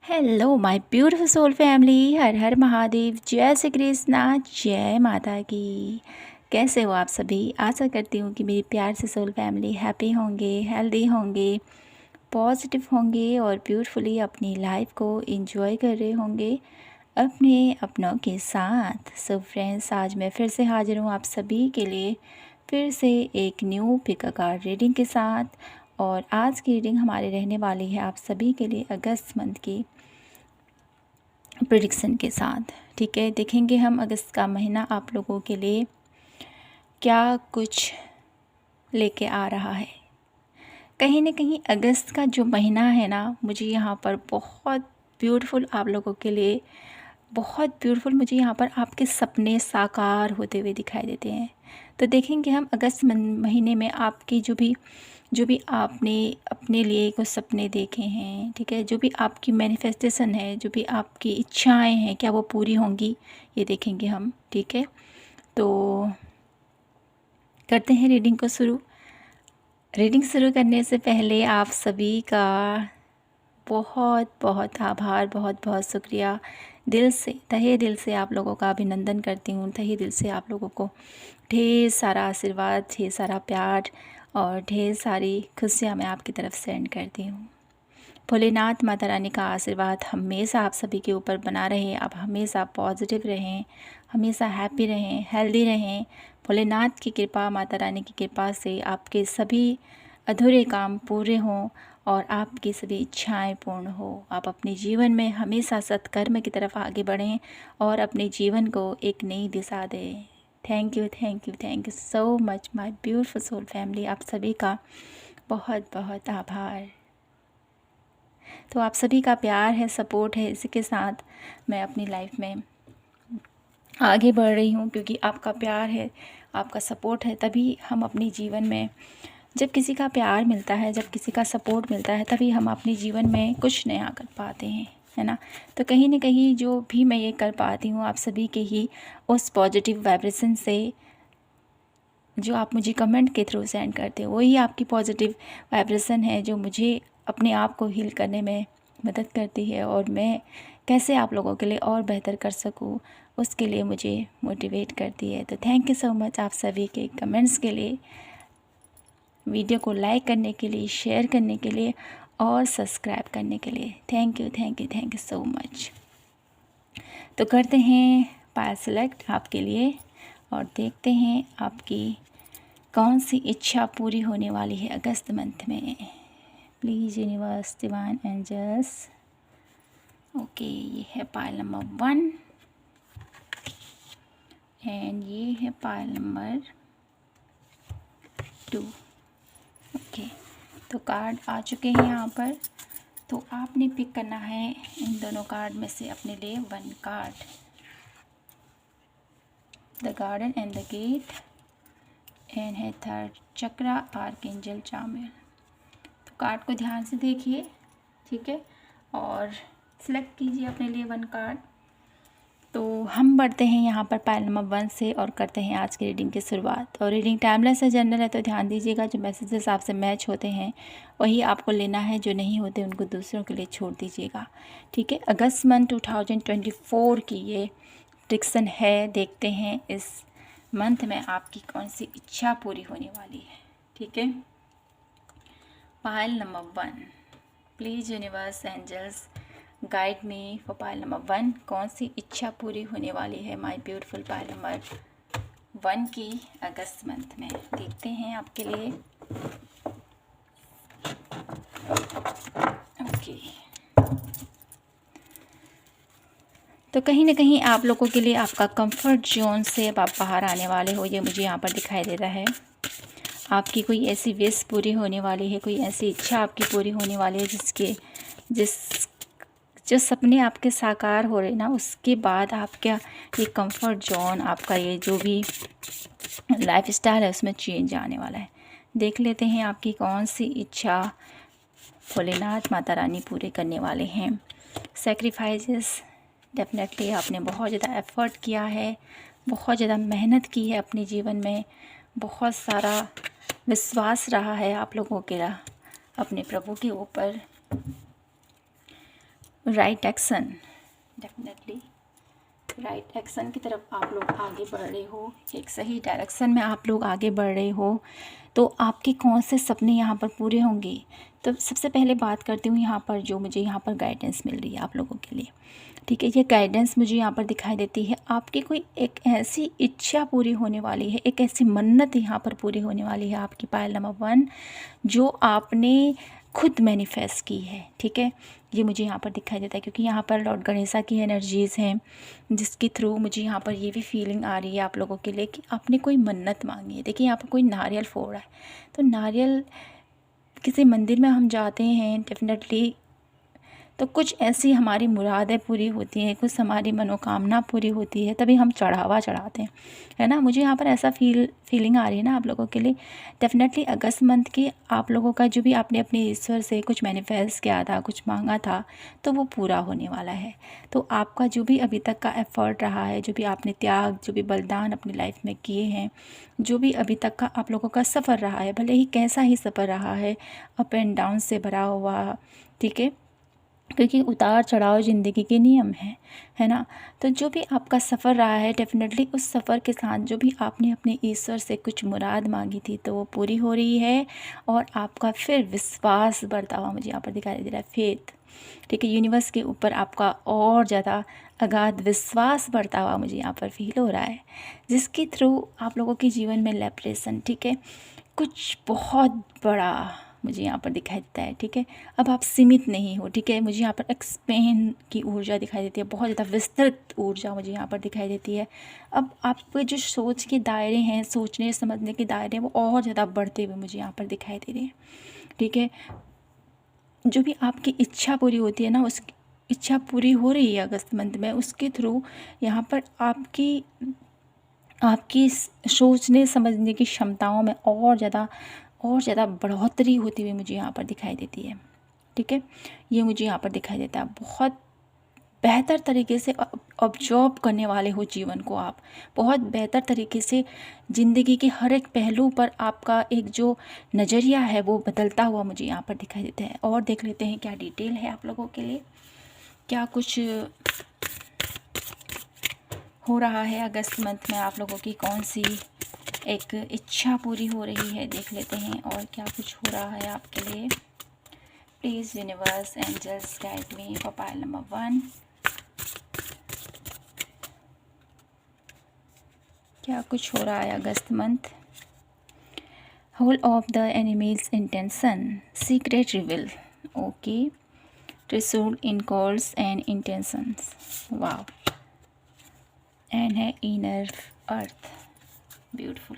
Hello my beautiful soul family, हर हर महादेव, जय श्री कृष्णा, जय माता की। कैसे हो आप सभी? आशा करती हूँ कि मेरी प्यार से सोल फैमिली हैप्पी होंगे, हेल्दी होंगे, पॉजिटिव होंगे और ब्यूटीफुली अपनी लाइफ को एंजॉय कर रहे होंगे अपने अपनों के साथ। सो फ्रेंड्स, आज मैं फिर से हाजिर हूँ आप सभी के लिए फिर से एक new pick a card reading के साथ। और आज की रीडिंग हमारी रहने वाली है आप सभी के लिए अगस्त मंथ की प्रेडिक्शन के साथ। ठीक है, देखेंगे हम अगस्त का महीना आप लोगों के लिए क्या कुछ लेके आ रहा है। कहीं ना कहीं अगस्त का जो महीना है ना, मुझे यहाँ पर बहुत ब्यूटीफुल आप लोगों के लिए, बहुत ब्यूटीफुल मुझे यहाँ पर आपके सपने साकार होते हुए दिखाई देते हैं। तो देखेंगे हम अगस्त महीने में आपकी जो भी आपने अपने लिए कुछ सपने देखे हैं, ठीक है, जो भी आपकी मैनिफेस्टेशन है, जो भी आपकी इच्छाएं हैं, क्या वो पूरी होंगी, ये देखेंगे हम। ठीक है, तो करते हैं रीडिंग को शुरू। रीडिंग शुरू करने से पहले आप सभी का बहुत बहुत आभार, बहुत बहुत शुक्रिया। दिल से, तहे दिल से आप लोगों का अभिनंदन करती हूँ। तहे दिल से आप लोगों को ढेर सारा आशीर्वाद, ढेर सारा प्यार और ढेर सारी खुशियाँ मैं आपकी तरफ सेंड करती हूँ। भोलेनाथ माता रानी का आशीर्वाद हमेशा आप सभी के ऊपर बना रहे। आप हमेशा पॉजिटिव रहें, हमेशा हैप्पी रहें, हेल्दी रहें। भोलेनाथ की कृपा, माता रानी की कृपा से आपके सभी अधूरे काम पूरे हों और आपकी सभी इच्छाएं पूर्ण हो। आप अपने जीवन में हमेशा सत्कर्म की तरफ आगे बढ़ें और अपने जीवन को एक नई दिशा दें। Thank you, thank you, thank you so much my beautiful soul family. आप सभी का बहुत बहुत आभार। तो आप सभी का प्यार है, सपोर्ट है, इसी के साथ मैं अपनी लाइफ में आगे बढ़ रही हूँ, क्योंकि आपका प्यार है, आपका सपोर्ट है, तभी हम अपने जीवन में, जब किसी का प्यार मिलता है, जब किसी का सपोर्ट मिलता है, तभी हम अपने जीवन में कुछ नया कर पाते हैं, है ना। तो कहीं ना कहीं जो भी मैं ये कर पाती हूँ आप सभी के ही उस पॉजिटिव वाइब्रेशन से, जो आप मुझे कमेंट के थ्रू सेंड करते हो, वही आपकी पॉजिटिव वाइब्रेशन है जो मुझे अपने आप को हील करने में मदद करती है और मैं कैसे आप लोगों के लिए और बेहतर कर सकूं, उसके लिए मुझे मोटिवेट करती है। तो थैंक यू सो मच आप सभी के कमेंट्स के लिए, वीडियो को लाइक करने के लिए, शेयर करने के लिए और सब्सक्राइब करने के लिए। Thank you, thank you, thank you so much. तो करते हैं पायल सेलेक्ट आपके लिए और देखते हैं आपकी कौन सी इच्छा पूरी होने वाली है अगस्त मंथ में। Please universe, divine angels. Okay, ये है पायल नंबर 1 एंड ये है पायल नंबर 2। ओके, तो कार्ड आ चुके हैं यहाँ पर। तो आपने पिक करना है इन दोनों कार्ड में से अपने लिए 1 card. The garden and the gate and है थर्ड चक्रा, आर्कएंजल चामिल। तो कार्ड को ध्यान से देखिए, ठीक है, और सिलेक्ट कीजिए अपने लिए 1 कार्ड। तो हम बढ़ते हैं यहाँ पर पायल नंबर 1 से और करते हैं आज की रीडिंग की शुरुआत। और रीडिंग टाइमलेस है, जनरल है, तो ध्यान दीजिएगा जो मैसेजेस आपसे मैच होते हैं वही आपको लेना है, जो नहीं होते उनको दूसरों के लिए छोड़ दीजिएगा, ठीक है। अगस्त मंथ 2024 की ये प्रेडिक्शन है। देखते हैं इस मंथ में आपकी कौन सी इच्छा पूरी होने वाली है, ठीक है। Pile number 1, please universe angels guide me for pile number 1। कौन सी इच्छा पूरी होने वाली है माय ब्यूटीफुल पायल नंबर 1 की अगस्त मंथ में। देखते हैं आपके लिए। ओके, तो कहीं ना कहीं आप लोगों के लिए आपका कंफर्ट जोन से अब आप बाहर आने वाले हो, ये मुझे यहाँ पर दिखाई दे रहा है। आपकी कोई ऐसी विश पूरी होने वाली है, कोई ऐसी इच्छा आपकी पूरी होने वाली है जो सपने आपके साकार हो रहे ना, उसके बाद आपका ये कंफर्ट जोन, आपका ये जो भी लाइफ स्टाइल है उसमें चेंज आने वाला है। देख लेते हैं आपकी कौन सी इच्छा भोलेनाथ माता रानी पूरे करने वाले हैं। सेक्रीफाइसेस, डेफिनेटली आपने बहुत ज़्यादा एफ़र्ट किया है, बहुत ज़्यादा मेहनत की है अपने जीवन में, बहुत सारा विश्वास रहा है आप लोगों के अपने प्रभु के ऊपर। Right action, definitely right action की तरफ आप लोग आगे बढ़ रहे हो, एक सही डायरेक्शन में आप लोग आगे बढ़ रहे हो। तो आपके कौन से सपने यहाँ पर पूरे होंगे? तो सबसे पहले बात करती हूँ यहाँ पर जो मुझे यहाँ पर गाइडेंस मिल रही है आप लोगों के लिए, ठीक है। ये गाइडेंस मुझे यहाँ पर दिखाई देती है, आपकी कोई एक ऐसी इच्छा पूरी होने वाली है, एक ऐसी मन्नत यहाँ पर पूरी होने वाली है आपकी पायल नंबर 1, जो आपने खुद मैनिफेस्ट की है, ठीक है। ये मुझे यहाँ पर दिखाई देता है क्योंकि यहाँ पर लॉर्ड गणेशा की एनर्जीज़ हैं, जिसके थ्रू मुझे यहाँ पर ये भी फीलिंग आ रही है आप लोगों के लिए कि आपने कोई मन्नत मांगी है। देखिए यहाँ पर कोई नारियल फोड़ रहा है, तो नारियल किसी मंदिर में हम जाते हैं डेफिनेटली, तो कुछ ऐसी हमारी मुरादें पूरी होती हैं, कुछ हमारी मनोकामना पूरी होती है, तभी हम चढ़ावा चढ़ाते हैं, है ना। मुझे यहाँ पर ऐसा फीलिंग आ रही है ना आप लोगों के लिए। डेफिनेटली अगस्त मंथ की आप लोगों का जो भी आपने अपने ईश्वर से कुछ मैनिफेस्ट किया था, कुछ मांगा था, तो वो पूरा होने वाला है। तो आपका जो भी अभी तक का एफर्ट रहा है, जो भी आपने त्याग, जो भी बलिदान अपनी लाइफ में किए हैं, जो भी अभी तक का आप लोगों का सफ़र रहा है, भले ही कैसा ही सफ़र रहा है, अप एंड डाउन से भरा हुआ, ठीक है, क्योंकि उतार चढ़ाव ज़िंदगी के नियम हैं, है ना। तो जो भी आपका सफ़र रहा है, डेफिनेटली उस सफ़र के साथ जो भी आपने अपने ईश्वर से कुछ मुराद मांगी थी, तो वो पूरी हो रही है। और आपका फिर विश्वास बढ़ता हुआ मुझे यहाँ पर दिखाई दे रहा है, फेथ, ठीक है। यूनिवर्स के ऊपर आपका और ज़्यादा अगाध विश्वास बढ़ता हुआ मुझे यहाँ पर फील हो रहा है, जिसके थ्रू आप लोगों के जीवन में लिबरेशन, ठीक है, कुछ बहुत बड़ा मुझे यहाँ पर दिखाई देता है, ठीक है। अब आप सीमित नहीं हो, ठीक है। मुझे यहाँ पर एक्सपेंड की ऊर्जा दिखाई देती है, बहुत ज़्यादा विस्तृत ऊर्जा मुझे यहाँ पर दिखाई देती है। अब आपके जो सोच के दायरे हैं, सोचने समझने के दायरे हैं, वो और ज़्यादा बढ़ते हुए मुझे यहाँ पर दिखाई दे रहे हैं, ठीक है। जो भी आपकी इच्छा पूरी होती है ना, उस इच्छा पूरी हो रही है अगस्त मंथ में, उसके थ्रू यहाँ पर आपकी सोचने समझने की क्षमताओं में और ज़्यादा बढ़ोतरी होती हुई मुझे यहाँ पर दिखाई देती है, ठीक है। ये मुझे यहाँ पर दिखाई देता है, बहुत बेहतर तरीके से ऑब्जर्व करने वाले हो जीवन को आप, बहुत बेहतर तरीके से ज़िंदगी के हर एक पहलू पर आपका एक जो नज़रिया है वो बदलता हुआ मुझे यहाँ पर दिखाई देता है। और देख लेते हैं क्या डिटेल है आप लोगों के लिए, क्या कुछ हो रहा है अगस्त मंथ में, आप लोगों की कौन सी एक इच्छा पूरी हो रही है, देख लेते हैं। और क्या कुछ हो रहा है आपके लिए, please universe angels guide me for pile number 1। क्या कुछ हो रहा है अगस्त month, whole of the enemies intention, secret reveal, okay, ट्रिसूल in calls and intentions, wow, and है इनर अर्थ, ब्यूटीफुल।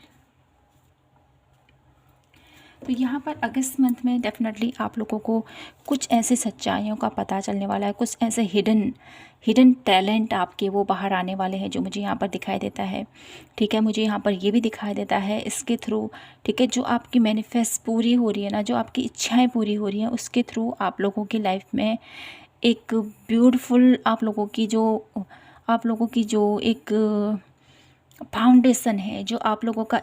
तो यहाँ पर अगस्त मंथ में डेफिनेटली आप लोगों को कुछ ऐसे सच्चाइयों का पता चलने वाला है, कुछ ऐसे हिडन टैलेंट आपके वो बाहर आने वाले हैं, जो मुझे यहाँ पर दिखाई देता है, ठीक है। मुझे यहाँ पर ये भी दिखाई देता है इसके थ्रू, ठीक है, जो आपकी मैनिफेस्ट पूरी हो रही है ना, जो आपकी इच्छाएं पूरी हो रही हैं, उसके थ्रू आप लोगों की लाइफ में एक ब्यूटीफुल आप लोगों की जो एक फाउंडेशन है, जो आप लोगों का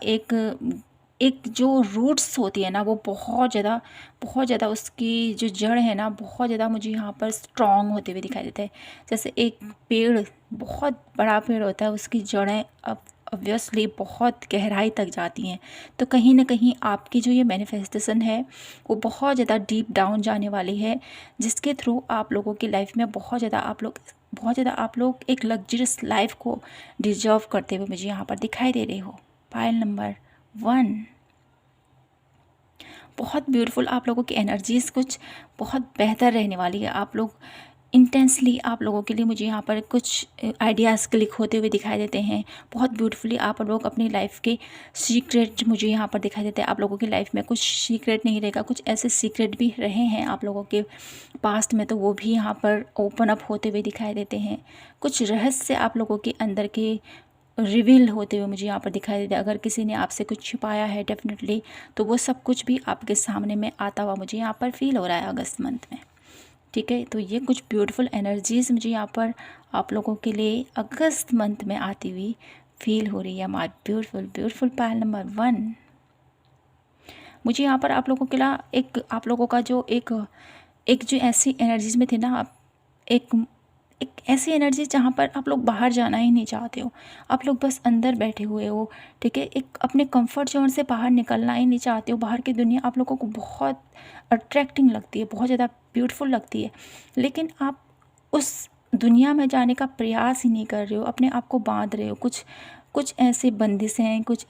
एक जो रूट्स होती है ना, वो बहुत ज़्यादा उसकी जो जड़ है ना, बहुत ज़्यादा मुझे यहाँ पर स्ट्रॉन्ग होते हुए दिखाई देता है। जैसे एक पेड़, बहुत बड़ा पेड़ होता है, उसकी जड़ें अब ऑब्वियसली बहुत गहराई तक जाती हैं। तो कहीं ना कहीं आपकी जो ये मैनिफेस्टेशन है वो बहुत ज़्यादा डीप डाउन जाने वाली है, जिसके थ्रू आप लोगों की लाइफ में बहुत ज़्यादा आप लोग एक लग्जरियस लाइफ को डिजर्व करते हुए मुझे यहाँ पर दिखाई दे रहे हो। पायल नंबर 1, बहुत ब्यूटीफुल आप लोगों की एनर्जीज़ कुछ बहुत बेहतर रहने वाली है। आप लोग इंटेंसली, आप लोगों के लिए मुझे यहाँ पर कुछ आइडियाज़ क्लिक होते हुए दिखाई देते हैं। बहुत ब्यूटीफुली आप लोग अपनी लाइफ के सीक्रेट मुझे यहाँ पर दिखाई देते हैं। आप लोगों की लाइफ में कुछ सीक्रेट नहीं रहेगा, कुछ ऐसे सीक्रेट भी रहे हैं आप लोगों के पास्ट में, तो वो भी यहाँ पर ओपन अप होते हुए दिखाई देते हैं। कुछ रहस्य आप लोगों के अंदर के रिवील होते हुए मुझे यहाँ पर दिखाई देता है। अगर किसी ने आपसे कुछ छिपाया है डेफिनेटली, तो वो सब कुछ भी आपके सामने में आता हुआ मुझे यहाँ पर फील हो रहा है अगस्त मंथ में, ठीक है। तो ये कुछ ब्यूटीफुल एनर्जीज़ मुझे यहाँ पर आप लोगों के लिए अगस्त मंथ में आती हुई फील हो रही है। माय ब्यूटीफुल पायल नंबर 1, मुझे यहाँ पर आप लोगों के लिए आप लोगों का जो एक जो ऐसी एनर्जीज़ में थे ना, एक एक ऐसी एनर्जी जहाँ पर आप लोग बाहर जाना ही नहीं चाहते हो, आप लोग बस अंदर बैठे हुए हो, ठीक है। एक अपने कंफर्ट जोन से बाहर निकलना ही नहीं चाहते हो। बाहर की दुनिया आप लोगों को बहुत अट्रैक्टिंग लगती है, बहुत ज़्यादा ब्यूटीफुल लगती है, लेकिन आप उस दुनिया में जाने का प्रयास ही नहीं कर रहे हो, अपने आप को बांध रहे हो। कुछ कुछ ऐसे बंदिशें, कुछ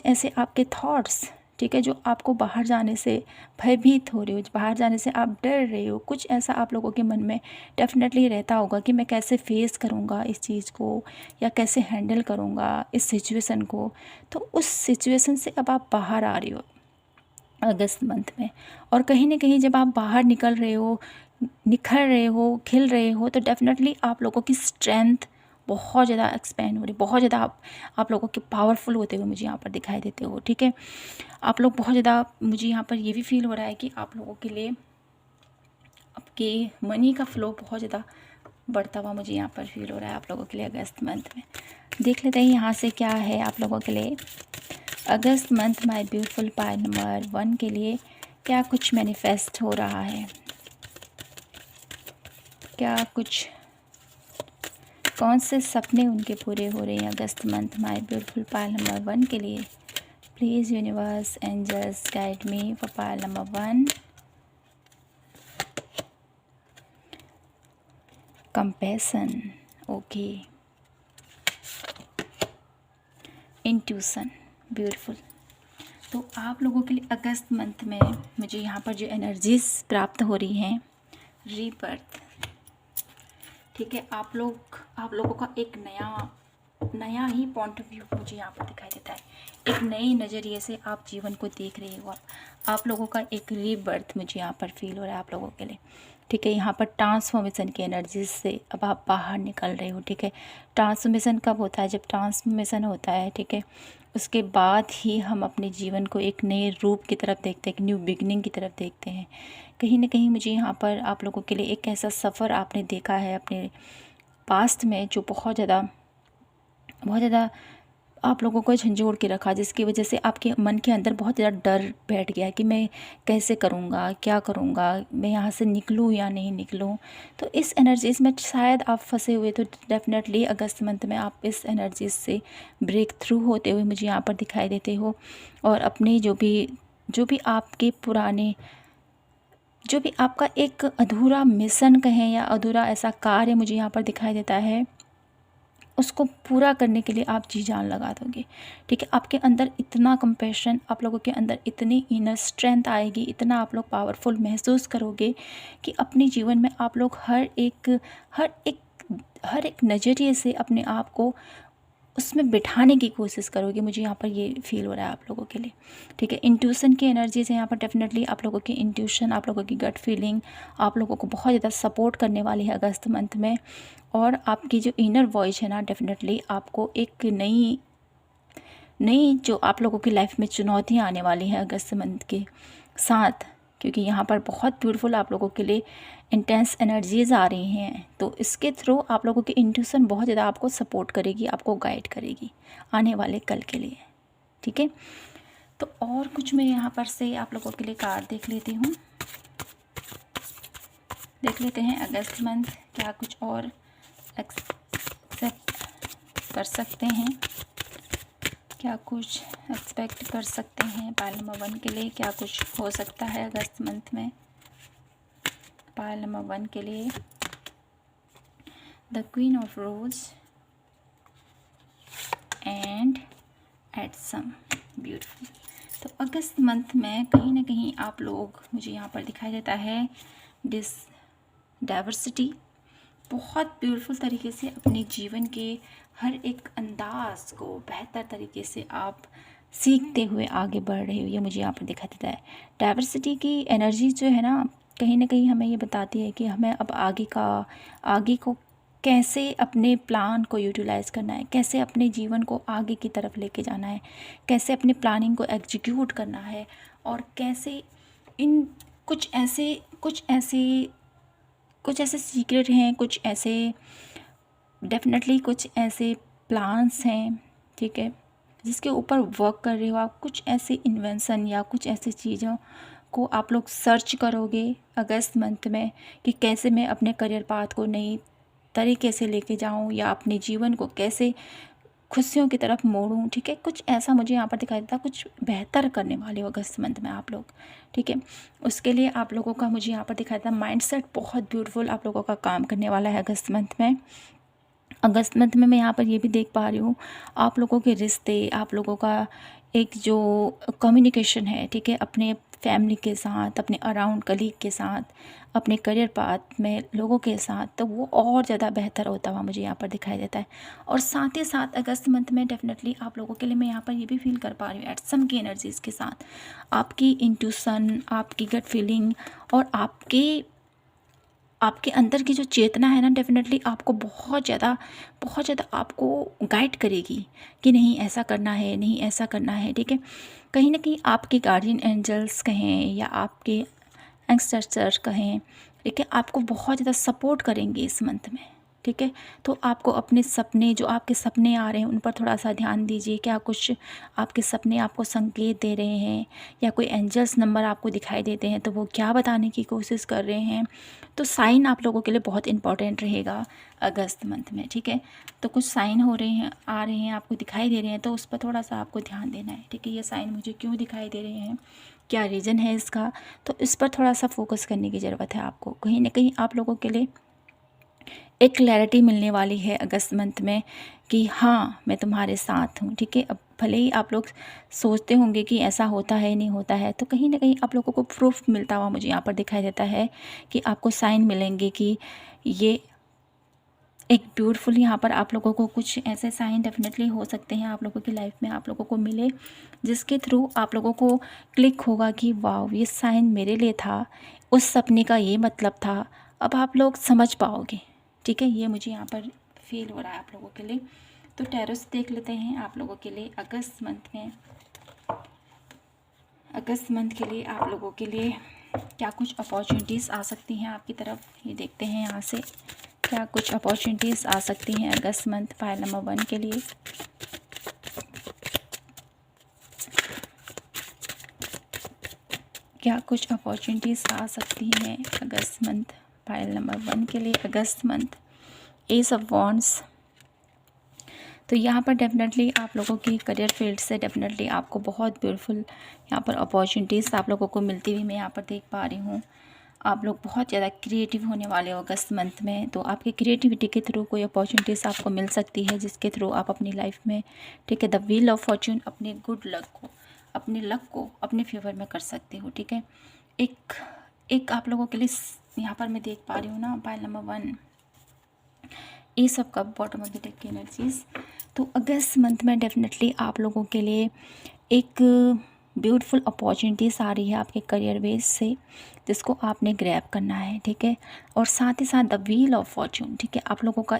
ऐसे आपके थॉट्स, ठीक है, जो आपको बाहर जाने से भयभीत हो रहे हो, बाहर जाने से आप डर रहे हो। कुछ ऐसा आप लोगों के मन में डेफिनेटली रहता होगा कि मैं कैसे फेस करूँगा इस चीज़ को, या कैसे हैंडल करूँगा इस सिचुएशन को। तो उस सिचुएशन से अब आप बाहर आ रहे हो अगस्त मंथ में, और कहीं ना कहीं जब आप बाहर निकल रहे हो, निखर रहे हो, खिल रहे हो, तो डेफिनेटली आप लोगों की स्ट्रेंथ बहुत ज़्यादा एक्सपेंड हो रही, बहुत ज़्यादा आप लोगों के पावरफुल होते हुए मुझे यहाँ पर दिखाई देते हो, ठीक है। आप लोग बहुत ज़्यादा, मुझे यहाँ पर ये भी फील हो रहा है कि आप लोगों के लिए आपके मनी का फ्लो बहुत ज़्यादा बढ़ता हुआ मुझे यहाँ पर फील हो रहा है आप लोगों के लिए अगस्त मंथ में। देख लेते हैं यहाँ से क्या है आप लोगों के लिए अगस्त month my beautiful pile number 1 के लिए। क्या कुछ मैनिफेस्ट हो रहा है, क्या कुछ, कौन से सपने उनके पूरे हो रहे हैं अगस्त month my beautiful pile number 1 के लिए। Please universe angels guide me for pile number 1। Compassion, okay, intuition, beautiful. तो आप लोगों के लिए अगस्त मंथ में मुझे यहाँ पर जो एनर्जीज प्राप्त हो रही हैं, रीबर्थ, ठीक है। आप लोगों का एक नया ही पॉइंट ऑफ व्यू मुझे यहाँ पर दिखाई देता है। एक नए नज़रिए से आप जीवन को देख रहे हो। आप लोगों का एक रीबर्थ मुझे यहाँ पर फील हो रहा है आप लोगों के लिए, ठीक है। यहाँ पर ट्रांसफॉर्मेशन की एनर्जीज से अब आप बाहर निकल रहे हो, ठीक है। ट्रांसफॉर्मेशन कब होता है, जब ट्रांसफॉर्मेशन होता है, ठीक है, उसके बाद ही हम अपने जीवन को एक नए रूप की तरफ देखते हैं, एक न्यू बिगनिंग की तरफ देखते हैं। कहीं ना कहीं मुझे यहाँ पर आप लोगों के लिए एक ऐसा सफ़र आपने देखा है अपने पास्ट में जो बहुत ज़्यादा आप लोगों को झंझोड़ के रखा, जिसकी वजह से आपके मन के अंदर बहुत ज़्यादा डर बैठ गया कि मैं कैसे करूँगा, क्या करूँगा, मैं यहाँ से निकलूँ या नहीं निकलूँ। तो इस एनर्जीज़ में शायद आप फंसे हुए, तो डेफिनेटली अगस्त मंथ में आप इस एनर्जीज से ब्रेक थ्रू होते हुए मुझे यहाँ पर दिखाई देते हो। और अपने जो भी आपके पुराने, जो भी आपका एक अधूरा मिशन कहें या अधूरा ऐसा कार्य मुझे यहाँ पर दिखाई देता है, उसको पूरा करने के लिए आप जी जान लगा दोगे, ठीक है। आपके अंदर इतना कंपैशन, आप लोगों के अंदर इतनी इनर स्ट्रेंथ आएगी, इतना आप लोग पावरफुल महसूस करोगे कि अपने जीवन में आप लोग हर एक नज़रिए से अपने आप को उसमें बिठाने की कोशिश करोगे। मुझे यहाँ पर ये फील हो रहा है आप लोगों के लिए, ठीक है। इंट्यूशन की एनर्जीज है यहाँ पर, डेफिनेटली आप लोगों की इंट्यूशन, आप लोगों की गट फीलिंग आप लोगों को बहुत ज़्यादा सपोर्ट करने वाली है अगस्त मंथ में। और आपकी जो इनर वॉइस है ना, डेफिनेटली आपको एक नई जो आप लोगों की लाइफ में चुनौतियाँ आने वाली हैं अगस्त मंथ के साथ, क्योंकि यहाँ पर बहुत ब्यूटीफुल आप लोगों के लिए इंटेंस एनर्जीज आ रही हैं। तो इसके थ्रू आप लोगों की इंट्यूशन बहुत ज़्यादा आपको सपोर्ट करेगी, आपको गाइड करेगी आने वाले कल के लिए, ठीक है। तो और कुछ मैं यहाँ पर से आप लोगों के लिए कार्ड देख लेती हूँ, देख लेते हैं अगस्त मंथ क्या कुछ और एक्सेप्ट कर सकते हैं, क्या कुछ एक्सपेक्ट कर सकते हैं पाइल नंबर 1 के लिए, क्या कुछ हो सकता है अगस्त मंथ में पाइल नंबर 1 के लिए। The queen of rose and at some beautiful. तो अगस्त मंथ में कहीं ना कहीं आप लोग, मुझे यहाँ पर दिखाई देता है डाइवर्सिटी, बहुत ब्यूटीफुल तरीके से अपने जीवन के हर एक अंदाज को बेहतर तरीके से आप सीखते हुए आगे बढ़ रहे हो, ये मुझे यहाँ पर दिखाई देता है। डाइवर्सिटी की एनर्जी जो है ना, कहीं ना कहीं हमें ये बताती है कि हमें अब आगे को कैसे अपने प्लान को यूटिलाइज़ करना है, कैसे अपने जीवन को आगे की तरफ लेके जाना है, कैसे अपने प्लानिंग को एग्जीक्यूट करना है, और कैसे इन कुछ ऐसे सीक्रेट हैं, कुछ ऐसे डेफिनेटली कुछ ऐसे प्लान्स हैं, ठीक है, जिसके ऊपर वर्क कर रहे हो आप। कुछ ऐसे इन्वेंशन या कुछ ऐसी चीज़ों को आप लोग सर्च करोगे अगस्त मंथ में कि कैसे मैं अपने करियर पाथ को नई तरीके से लेके जाऊं या अपने जीवन को कैसे खुशियों की तरफ मोड़ूं, ठीक है। कुछ ऐसा मुझे यहाँ पर दिखाई देता, कुछ बेहतर करने वाले हो अगस्त मंथ में आप लोग, ठीक है। उसके लिए आप लोगों का मुझे यहाँ पर दिखाई देता माइंडसेट बहुत ब्यूटीफुल आप लोगों का काम करने वाला है अगस्त मंथ में। अगस्त मंथ में मैं यहाँ पर ये भी देख पा रही हूँ आप लोगों के रिश्ते, आप लोगों का एक जो कम्युनिकेशन है, ठीक है, अपने फैमिली के साथ, अपने अराउंड कलीग के साथ, अपने करियर पाथ में लोगों के साथ, तो वो और ज़्यादा बेहतर होता हुआ मुझे यहाँ पर दिखाई देता है। और साथ ही साथ अगस्त मंथ में डेफिनेटली आप लोगों के लिए मैं यहाँ पर ये भी फील कर पा रही हूँ एटसम की एनर्जीज़ के साथ आपकी इंट्यूशन, आपकी गट फीलिंग और आपके अंदर की जो चेतना है ना, डेफिनेटली आपको बहुत ज़्यादा आपको गाइड करेगी कि नहीं ऐसा करना है, नहीं ऐसा करना है, ठीक है। कहीं ना कहीं आपके गार्डियन एंजल्स कहें या आपके एंसेस्टर्स कहें, ठीक है, आपको बहुत ज़्यादा सपोर्ट करेंगे इस मंथ में, ठीक है। तो आपको अपने सपने, जो आपके सपने आ रहे हैं उन पर थोड़ा सा ध्यान दीजिए। क्या कुछ आपके सपने आपको संकेत दे रहे हैं या कोई एंजल्स नंबर आपको दिखाई देते हैं तो वो क्या बताने की कोशिश कर रहे हैं। तो साइन आप लोगों के लिए बहुत इंपॉर्टेंट रहेगा अगस्त मंथ में, ठीक है। तो कुछ साइन हो रहे हैं, आ रहे हैं, आपको दिखाई दे रहे हैं, तो उस पर थोड़ा सा आपको ध्यान देना है, ठीक है। ये साइन मुझे क्यों दिखाई दे रहे हैं, क्या रीज़न है इसका, तो इस पर थोड़ा सा फोकस करने की ज़रूरत है आपको। कहीं ना कहीं आप लोगों के लिए एक क्लैरिटी मिलने वाली है अगस्त मंथ में कि हाँ मैं तुम्हारे साथ हूँ, ठीक है। अब भले ही आप लोग सोचते होंगे कि ऐसा होता है नहीं होता है, तो कहीं ना कहीं आप लोगों को प्रूफ मिलता हुआ मुझे यहाँ पर दिखाई देता है कि आपको साइन मिलेंगे कि ये एक ब्यूटीफुल, यहाँ पर आप लोगों को कुछ ऐसे साइन डेफिनेटली हो सकते हैं आप लोगों की लाइफ में आप लोगों को मिले, जिसके थ्रू आप लोगों को क्लिक होगा कि वाह ये साइन मेरे लिए था, उस सपने का ये मतलब था। अब आप लोग समझ पाओगे, ठीक है। ये मुझे यहाँ पर फील हो रहा है आप लोगों के लिए। तो टैरोस देख लेते हैं आप लोगों के लिए अगस्त मंथ में। अगस्त मंथ के लिए आप लोगों के लिए क्या कुछ अपॉर्चुनिटीज़ आ सकती हैं आपकी तरफ, ये देखते हैं यहाँ से। क्या कुछ अपॉर्चुनिटीज़ आ सकती हैं अगस्त मंथ पाइल नंबर 1 के लिए। क्या कुछ अपॉर्चुनिटीज़ आ सकती हैं अगस्त मंथ पाइल नंबर 1 के लिए अगस्त मंथ। एस ऑफ वॉन्ड्स, तो यहाँ पर डेफिनेटली आप लोगों की करियर फील्ड से डेफिनेटली आपको बहुत ब्यूटीफुल यहाँ पर अपॉर्चुनिटीज़ आप लोगों को मिलती हुई मैं यहाँ पर देख पा रही हूँ। आप लोग बहुत ज़्यादा क्रिएटिव होने वाले हो अगस्त मंथ में, तो आपकी क्रिएटिविटी के थ्रू कोई अपॉर्चुनिटीज़ आपको मिल सकती है जिसके थ्रू आप अपनी लाइफ में, ठीक है, द व्हील ऑफ फॉर्चून, अपने गुड लक को, अपने लक को अपने फेवर में कर सकते हो, ठीक है। एक आप लोगों के लिए यहाँ पर मैं देख पा रही हूँ ना पाइल नंबर 1, ये सब का बॉटम ऑफ द डेक की एनर्जीज। तो अगस्त मंथ में डेफिनेटली आप लोगों के लिए एक ब्यूटीफुल अपॉर्चुनिटीज़ आ रही है आपके करियर बेस से, जिसको आपने ग्रैब करना है, ठीक है। और साथ ही साथ द व्हील ऑफ फॉर्चून, ठीक है, आप लोगों का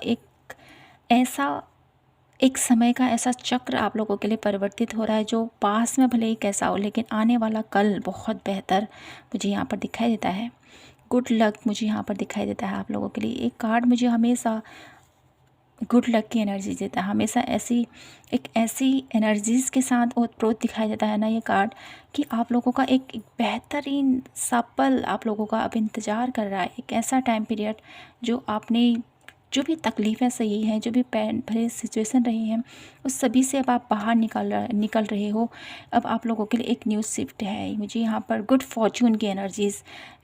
एक समय का ऐसा चक्र आप लोगों के लिए परिवर्तित हो रहा है जो पास में भले ही कैसा हो, लेकिन आने वाला कल बहुत बेहतर मुझे यहाँ पर दिखाई देता है। गुड लक मुझे यहाँ पर दिखाई देता है आप लोगों के लिए। एक कार्ड मुझे हमेशा गुड लक की एनर्जी देता है, हमेशा ऐसी एनर्जीज़ के साथ ओतप्रोत दिखाई देता है ना ये कार्ड, कि आप लोगों का एक बेहतरीन सा पल आप लोगों का अब इंतज़ार कर रहा है। एक ऐसा टाइम पीरियड जो आपने, जो भी तकलीफ़ें सही हैं, जो भी पैन भरे सिचुएशन रही हैं, उस सभी से अब आप बाहर निकल रहे हो। अब आप लोगों के लिए एक न्यू शिफ्ट है। मुझे यहाँ पर गुड फॉर्चून की एनर्जीज़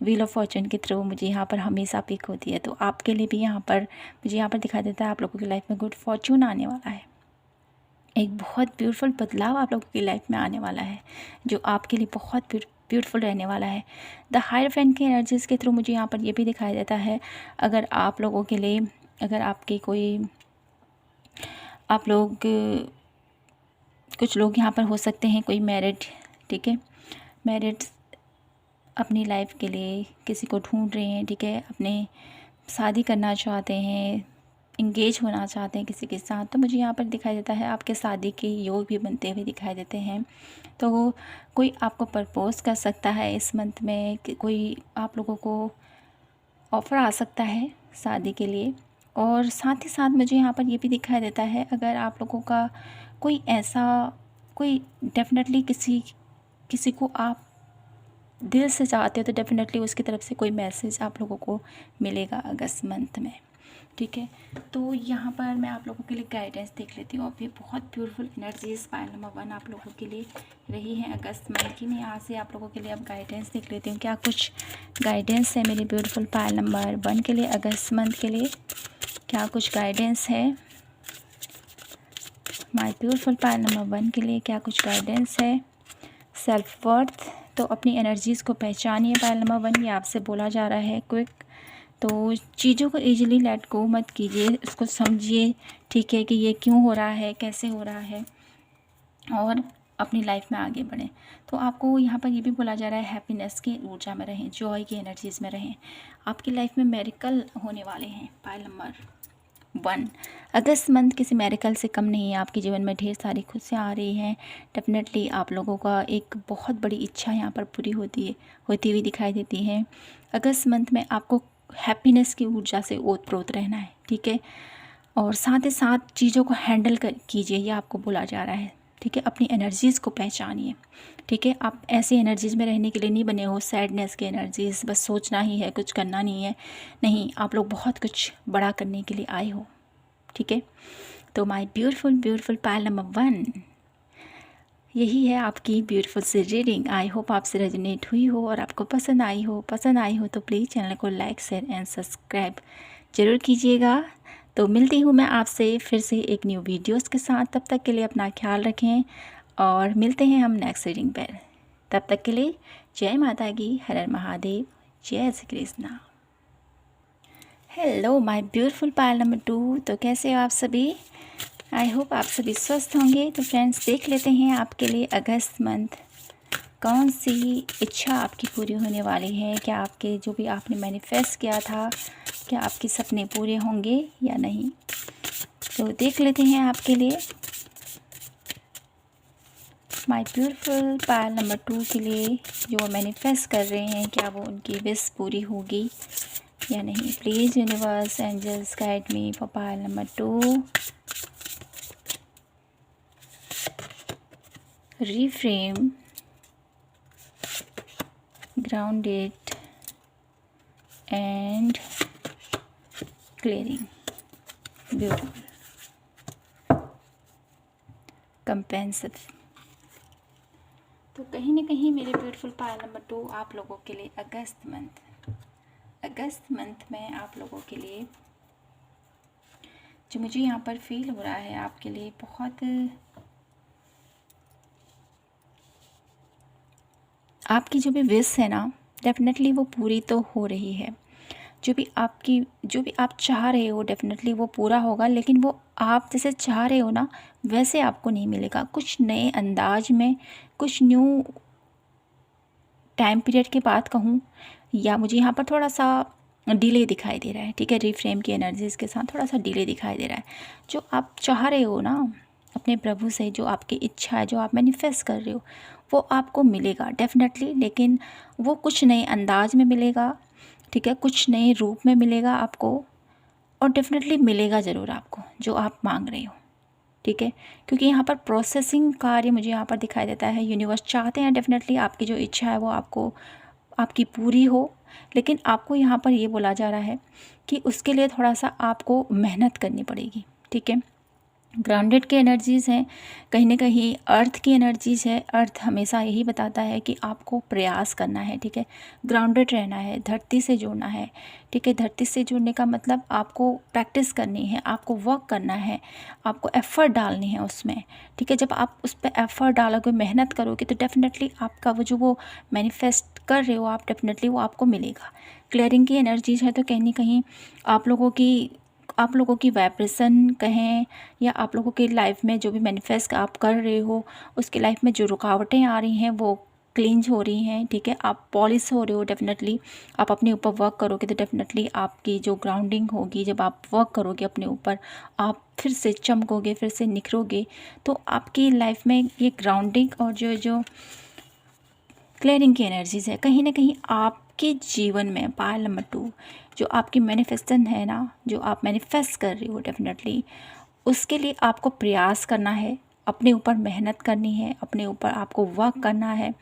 व्हील ऑफ फॉर्चून के थ्रू मुझे यहाँ पर हमेशा पिक होती है। तो आपके लिए भी यहाँ पर मुझे यहाँ पर दिखाई देता है आप लोगों की लाइफ में गुड फॉर्चून आने वाला है। एक बहुत ब्यूटीफुल बदलाव आप लोगों की लाइफ में आने वाला है जो आपके लिए बहुत ब्यूटीफुल रहने वाला है। द हायरफेंट की एनर्जीज़ के थ्रू मुझे यहाँ पर ये भी दिखाई देता है, अगर आप लोगों के लिए, अगर आपके कोई, आप लोग, कुछ लोग यहाँ पर हो सकते हैं कोई मैरिड, ठीक है, मैरिड अपनी लाइफ के लिए किसी को ढूंढ रहे हैं, ठीक है, अपने शादी करना चाहते हैं, इंगेज होना चाहते हैं किसी के साथ, तो मुझे यहाँ पर दिखाई देता है आपके शादी के योग भी बनते हुए दिखाई देते हैं। तो कोई आपको प्रपोज़ कर सकता है इस मंथ में, कि कोई आप लोगों को ऑफ़र आ सकता है शादी के लिए। और साथ ही साथ मुझे यहाँ पर ये भी दिखाई देता है, अगर आप लोगों का कोई ऐसा, कोई डेफिनेटली किसी को आप दिल से चाहते हो तो डेफ़िनेटली उसकी तरफ से कोई मैसेज आप लोगों को मिलेगा अगस्त मंथ में, ठीक है। तो यहाँ पर मैं आप लोगों के लिए गाइडेंस देख लेती हूँ। अभी बहुत ब्यूटीफुल एनर्जीज पाइल नंबर 1 आप लोगों के लिए रही है अगस्त मंथ की। मैं यहाँ से आप लोगों के लिए अब गाइडेंस देख लेती हूँ, क्या कुछ गाइडेंस है मेरी ब्यूटीफुल पाइल नंबर 1 के लिए अगस्त मंथ के लिए, क्या कुछ गाइडेंस है माय ब्यूटीफुल पाइल नंबर 1 के लिए, क्या कुछ गाइडेंस है। सेल्फ वर्थ, तो अपनी एनर्जीज़ को पहचानिए पाइल नंबर 1, ये आपसे बोला जा रहा है क्विक। तो चीज़ों को ईजिली लेट गो मत कीजिए, उसको समझिए, ठीक है, कि ये क्यों हो रहा है, कैसे हो रहा है, और अपनी लाइफ में आगे बढ़ें। तो आपको यहाँ पर ये भी बोला जा रहा है हैप्पीनेस की ऊर्जा में रहें, जॉय की एनर्जीज़ में रहें। आपकी लाइफ में मेरिकल होने वाले हैं पाइल नंबर 1। अगस्त मंथ किसी मेरिकल से कम नहीं है। आपके जीवन में ढेर सारी खुशियाँ आ रही हैं। डेफिनेटली आप लोगों का एक बहुत बड़ी इच्छा यहाँ पर पूरी होती हुई दिखाई देती है। अगस्त मंथ में आपको हैप्पीनेस की ऊर्जा से ओत-प्रोत रहना है, ठीक है। और साथ ही साथ चीज़ों को हैंडल कीजिए, ये आपको बोला जा रहा है, ठीक है। अपनी एनर्जीज़ को पहचानिए, ठीक है। आप ऐसी एनर्जीज़ में रहने के लिए नहीं बने हो, सैडनेस की एनर्जीज़, बस सोचना ही है, कुछ करना नहीं है। नहीं, आप लोग बहुत कुछ बड़ा करने के लिए आए हो, ठीक है। तो माय ब्यूटीफुल पाइल नंबर 1, यही है आपकी ब्यूटीफुल सी रीडिंग। आई होप आपसे रेजोनेट हुई हो और आपको पसंद आई हो तो प्लीज़ चैनल को लाइक, शेयर एंड सब्सक्राइब ज़रूर कीजिएगा। तो मिलती हूँ मैं आपसे फिर से एक न्यू वीडियोस के साथ। तब तक के लिए अपना ख्याल रखें और मिलते हैं हम नेक्स्ट रीडिंग पर। तब तक के लिए जय माता की, हर हर महादेव, जय Shri Krishna. Hello my beautiful pile number 2, तो कैसे हो आप सभी? आई होप आप सभी स्वस्थ होंगे। तो फ्रेंड्स, देख लेते हैं आपके लिए अगस्त मंथ कौन सी इच्छा आपकी पूरी होने वाली है। क्या आपके जो भी आपने मैनिफेस्ट किया था, क्या आपके सपने पूरे होंगे या नहीं। तो देख लेते हैं आपके लिए माय ब्यूटीफुल पाइल नंबर 2 के लिए जो मैनिफेस्ट कर रहे हैं, क्या वो उनकी विश पूरी होगी या नहीं। Please universe angels guide me for pile number 2। reframe, grounded and clearing, beautiful, compensive। तो कहीं ना कहीं मेरे ब्यूटीफुल पाइल नंबर 2 आप लोगों के लिए अगस्त मंथ में आप लोगों के लिए जो मुझे यहाँ पर फील हो रहा है आपके लिए बहुत आपकी जो भी विश है ना, डेफिनेटली वो पूरी तो हो रही है। जो भी आप चाह रहे हो डेफिनेटली वो पूरा होगा, लेकिन वो आप जैसे चाह रहे हो ना वैसे आपको नहीं मिलेगा। कुछ नए अंदाज में, कुछ न्यू टाइम पीरियड के बाद कहूँ, या मुझे यहाँ पर थोड़ा सा डिले दिखाई दे रहा है, ठीक है। रिफ्रेम की एनर्जीज़ के साथ थोड़ा सा डिले दिखाई दे रहा है। जो आप चाह रहे हो ना अपने प्रभु से, जो आपकी इच्छा है, जो आप मैनिफेस्ट कर रहे हो, वो आपको मिलेगा डेफिनेटली, लेकिन वो कुछ नए अंदाज में मिलेगा, ठीक है, कुछ नए रूप में मिलेगा आपको, और डेफिनेटली मिलेगा ज़रूर आपको जो आप मांग रहे हो, ठीक है। क्योंकि यहाँ पर प्रोसेसिंग कार्य मुझे यहाँ पर दिखाई देता है। यूनिवर्स चाहते हैं डेफिनेटली आपकी जो इच्छा है वो आपकी पूरी हो, लेकिन आपको यहाँ पर ये बोला जा रहा है कि उसके लिए थोड़ा सा आपको मेहनत करनी पड़ेगी, ठीक है। ग्राउंडेड की एनर्जीज़ हैं, कहीं ना कहीं अर्थ की एनर्जीज़ है। अर्थ हमेशा यही बताता है कि आपको प्रयास करना है, ठीक है, ग्राउंडेड रहना है, धरती से जुड़ना है, ठीक है। धरती से जुड़ने का मतलब आपको प्रैक्टिस करनी है, आपको वर्क करना है, आपको एफ़र्ट डालनी है उसमें, ठीक है। जब आप उस पर एफ़र्ट डालोगे, मेहनत करोगे, तो डेफिनेटली आपका वो मैनिफेस्ट कर रहे हो आप, डेफिनेटली वो आपको मिलेगा। क्लियरिंग की एनर्जीज़ है, तो कहीं ना कहीं आप लोगों की वाइब्रेशन कहें, या आप लोगों की लाइफ में जो भी मैनिफेस्ट आप कर रहे हो उसकी लाइफ में जो रुकावटें आ रही हैं वो क्लींज हो रही हैं, ठीक है। आप पॉलिश हो रहे हो, डेफिनेटली आप अपने ऊपर वर्क करोगे तो डेफिनेटली आपकी जो ग्राउंडिंग होगी, जब आप वर्क करोगे अपने ऊपर, आप फिर से चमकोगे, फिर से निखरोगे। तो आपकी लाइफ में ये ग्राउंडिंग और जो क्लियरिंग की एनर्जीज़ है, कहीं ना कहीं आपके जीवन में पाइल नंबर 2 जो आपकी मैनिफेस्टेशन है ना, जो आप मैनिफेस्ट कर रहे हो, डेफिनेटली उसके लिए आपको प्रयास करना है, अपने ऊपर मेहनत करनी है, अपने ऊपर आपको वर्क करना है,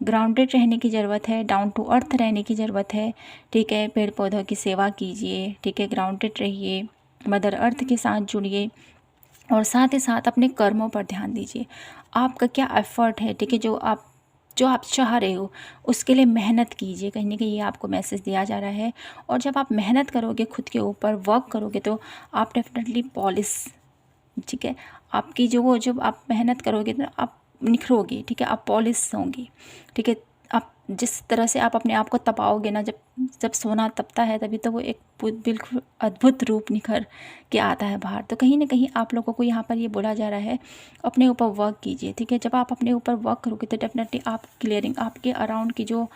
ग्राउंडेड रहने की ज़रूरत है, डाउन टू अर्थ रहने की ज़रूरत है, ठीक है। पेड़ पौधों की सेवा कीजिए, ठीक है, ग्राउंडेड रहिए, मदर अर्थ के साथ जुड़िए और साथ ही साथ अपने कर्मों पर ध्यान दीजिए। आपका क्या एफ़र्ट है, ठीक है, जो आप चाह रहे हो उसके लिए मेहनत कीजिए। कहीं ना कहीं ये आपको मैसेज दिया जा रहा है। और जब आप मेहनत करोगे, खुद के ऊपर वर्क करोगे, तो आप डेफिनेटली पॉलिश, ठीक है, आपकी जब आप मेहनत करोगे तो आप निखरोगे, ठीक है, आप पॉलिश होंगी, ठीक है। आप जिस तरह से आप अपने आप को तपाओगे ना, जब सोना तपता है तभी तो वो एक बिल्कुल अद्भुत रूप निखर के आता है बाहर। तो कहीं ना कहीं आप लोगों को यहाँ पर ये बोला जा रहा है, अपने ऊपर वर्क कीजिए, ठीक है। जब आप अपने ऊपर वर्क करोगे तो डेफिनेटली आप क्लियरिंग, आपके अराउंड की जो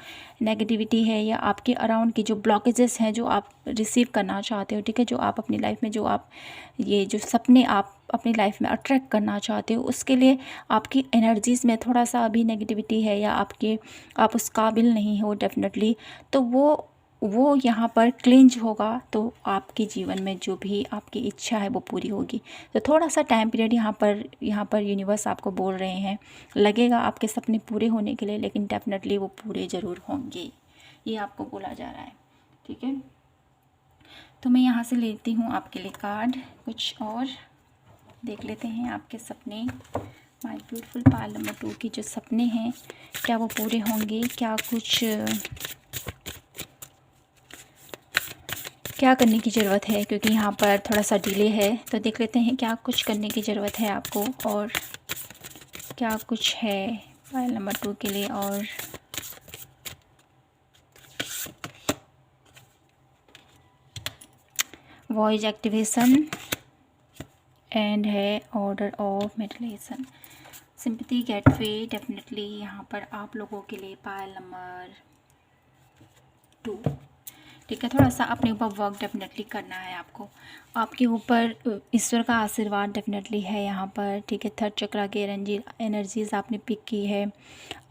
नेगेटिविटी है या आपके अराउंड की जो ब्लॉकेजेस हैं जो आप रिसीव करना चाहते हो, ठीक है, जो आप अपनी लाइफ में जो सपने आप अपनी लाइफ में अट्रैक्ट करना चाहते हो, उसके लिए आपकी एनर्जीज़ में थोड़ा सा अभी नेगेटिविटी है या आप उस काबिल नहीं हो डेफिनेटली, तो वो यहाँ पर क्लिंज होगा, तो आपके जीवन में जो भी आपकी इच्छा है वो पूरी होगी। तो थोड़ा सा टाइम पीरियड यहाँ पर यूनिवर्स आपको बोल रहे हैं, लगेगा आपके सपने पूरे होने के लिए, लेकिन डेफिनेटली वो पूरे ज़रूर होंगे, ये आपको बोला जा रहा है, ठीक है। तो मैं यहाँ से लेती हूँ आपके लिए कार्ड, कुछ और देख लेते हैं आपके सपने। माय ब्यूटीफुल पायल नंबर 2 की जो सपने हैं, क्या वो पूरे होंगे, क्या करने की ज़रूरत है, क्योंकि यहाँ पर थोड़ा सा डिले है। तो देख लेते हैं क्या कुछ करने की ज़रूरत है आपको और क्या कुछ है पायल नंबर 2 के लिए। और वॉइस एक्टिवेशन एंड है order of meditation, sympathy gateway, definitely यहाँ पर आप लोगों के लिए पायल नंबर 2, ठीक है। थोड़ा सा अपने ऊपर वर्क डेफिनेटली करना है आपको, आपके ऊपर ईश्वर का आशीर्वाद डेफिनेटली है यहाँ पर, ठीक है। थर्ड चक्रा के एनर्जीज़ आपने पिक की है,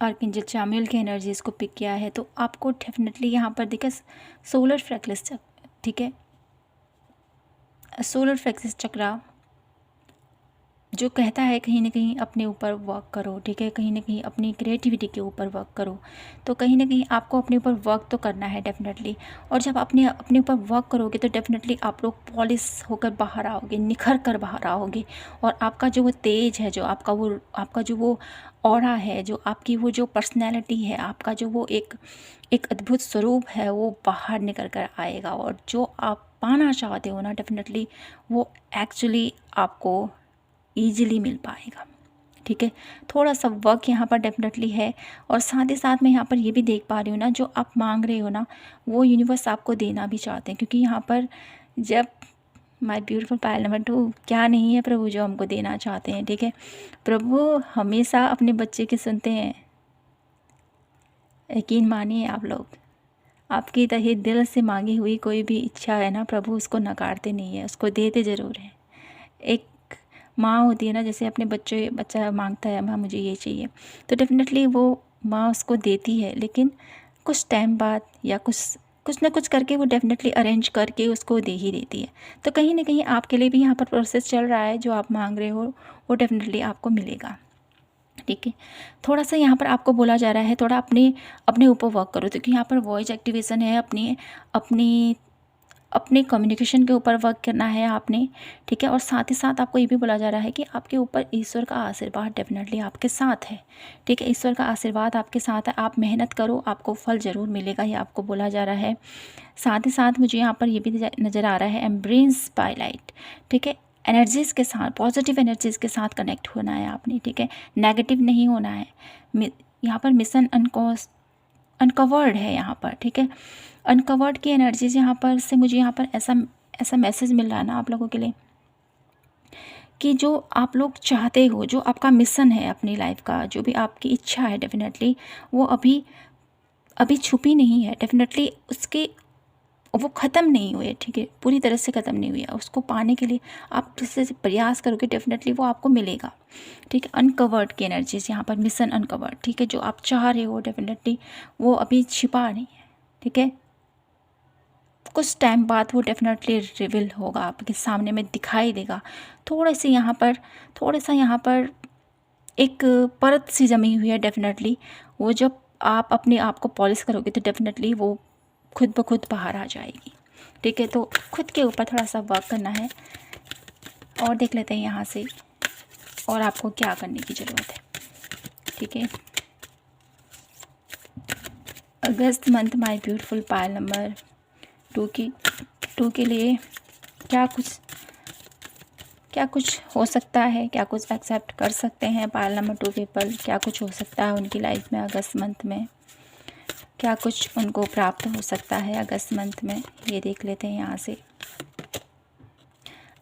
आर्कएंजल चामुएल के एनर्जीज़ को पिक किया है, तो आपको डेफिनेटली यहाँ पर देखिए सोलर प्लेक्सस, ठीक है, सोलर प्लेक्सस चक्रा जो कहता है कहीं ना कहीं अपने ऊपर वर्क करो, ठीक है, कहीं ना कहीं अपनी क्रिएटिविटी के ऊपर वर्क करो। तो कहीं ना कहीं आपको अपने ऊपर वर्क तो करना है डेफिनेटली, और जब अपने ऊपर वर्क करोगे तो डेफिनेटली आप लोग पॉलिश होकर बाहर आओगे, निखर कर बाहर आओगे, और आपका जो वो तेज है, जो आपका जो वो ऑरा है, जो आपकी वो जो पर्सनैलिटी है, आपका जो वो एक अद्भुत स्वरूप है, वो बाहर निकल कर आएगा। और जो आप पाना चाहते हो ना, डेफिनेटली वो एक्चुअली आपको ईजिली मिल पाएगा, ठीक है। थोड़ा सा वर्क यहाँ पर डेफिनेटली है, और साथ ही साथ मैं यहाँ पर ये भी देख पा रही हूँ ना, जो आप मांग रहे हो ना, वो यूनिवर्स आपको देना भी चाहते हैं, क्योंकि यहाँ पर जब माय ब्यूटीफुल पायल नंबर 2, क्या नहीं है प्रभु जो हमको देना चाहते हैं, ठीक है। प्रभु हमेशा अपने बच्चे की सुनते हैं, यकीन मानिए आप लोग, आपकी तहे दिल से मांगी हुई कोई भी इच्छा है ना, प्रभु उसको नकारते नहीं है, उसको देते ज़रूर हैं। एक माँ होती है ना, जैसे अपने बच्चा मांगता है माँ मुझे ये चाहिए, तो डेफिनेटली वो माँ उसको देती है, लेकिन कुछ टाइम बाद या कुछ ना कुछ करके वो डेफिनेटली अरेंज करके उसको दे ही देती है। तो कहीं ना कहीं आपके लिए भी यहाँ पर प्रोसेस चल रहा है, जो आप मांग रहे हो वो डेफिनेटली आपको मिलेगा, ठीक है। थोड़ा सा यहाँ पर आपको बोला जा रहा है, थोड़ा अपने ऊपर वर्क करो, क्योंकि यहाँ पर वॉइस एक्टिवेशन है, अपने कम्युनिकेशन के ऊपर वर्क करना है आपने, ठीक है। और साथ ही साथ आपको ये भी बोला जा रहा है कि आपके ऊपर ईश्वर का आशीर्वाद डेफिनेटली आपके साथ है, ठीक है। ईश्वर का आशीर्वाद आपके साथ है, आप मेहनत करो, आपको फल ज़रूर मिलेगा, ये आपको बोला जा रहा है। साथ ही साथ मुझे यहाँ पर ये भी नज़र आ रहा है एम्ब्रेस बाय लाइट, ठीक है। एनर्जीज़ के साथ, पॉजिटिव एनर्जीज़ के साथ कनेक्ट होना है आपने, ठीक है, नेगेटिव नहीं होना है। यहाँ पर मिशन अनकवर्ड है यहाँ पर, ठीक है। अनकवर्ड की एनर्जीज यहाँ पर से मुझे यहाँ पर ऐसा मैसेज मिल रहा है ना आप लोगों के लिए, कि जो आप लोग चाहते हो, जो आपका मिशन है अपनी लाइफ का, जो भी आपकी इच्छा है, डेफिनेटली वो अभी छुपी नहीं है, डेफिनेटली वो ख़त्म नहीं हुई है, ठीक है, पूरी तरह से ख़त्म नहीं हुई है। उसको पाने के लिए आप जिससे प्रयास करोगे डेफिनेटली वो आपको मिलेगा, ठीक है। अनकवर्ड की एनर्जीज यहाँ पर, मिशन अनकवर्ड, ठीक है, जो आप चाह रहे हो डेफिनेटली वो अभी छिपा नहीं है, ठीक है। कुछ टाइम बाद वो डेफिनेटली रिवील होगा, आपके सामने में दिखाई देगा। थोड़ा सा यहाँ पर एक परत सी जमी हुई है डेफिनेटली, वो जब आप अपने आप को पॉलिश करोगे तो डेफिनेटली वो खुद ब खुद बाहर आ जाएगी। ठीक है, तो खुद के ऊपर थोड़ा सा वर्क करना है। और देख लेते हैं यहाँ से और आपको क्या करने की ज़रूरत है। ठीक है, अगस्त month my beautiful pile number 2 के लिए क्या कुछ हो सकता है, क्या कुछ एक्सेप्ट कर सकते हैं पायल नंबर 2 पीपल, क्या कुछ हो सकता है उनकी लाइफ में अगस्त मंथ में, क्या कुछ उनको प्राप्त हो सकता है अगस्त मंथ में, ये देख लेते हैं यहाँ से।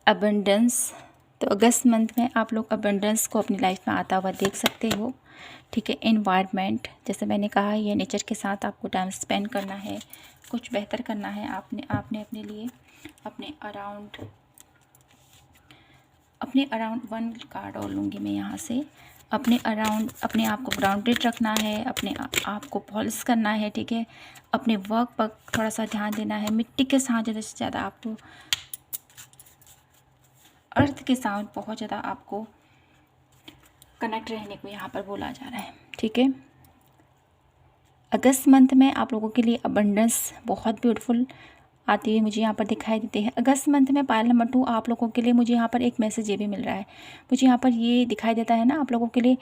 अबंडेंस, तो अगस्त मंथ में आप लोग अबंडेंस को अपनी लाइफ में आता हुआ देख सकते हो। ठीक है, एनवायरनमेंट, जैसे मैंने कहा ये नेचर के साथ आपको टाइम स्पेंड करना है, कुछ बेहतर करना है आपने अपने लिए, अपने अराउंड 1 कार्ड और लूँगी मैं यहाँ से। अपने अराउंड अपने आप को ग्राउंडेड रखना है, अपने आप को पॉलिश करना है। ठीक है, अपने वर्क पर थोड़ा सा ध्यान देना है। मिट्टी के साथ ज़्यादा से ज़्यादा आपको, अर्थ के साथ बहुत ज़्यादा आपको कनेक्ट रहने को यहाँ पर बोला जा रहा है। ठीक है, अगस्त मंथ में आप लोगों के लिए अबंडेंस बहुत ब्यूटीफुल आती हुई मुझे यहाँ पर दिखाई देती है। अगस्त मंथ में पायल नंबर 2 आप लोगों के लिए मुझे यहाँ पर एक मैसेज ये भी मिल रहा है, मुझे यहाँ पर ये दिखाई देता है ना आप लोगों के लिए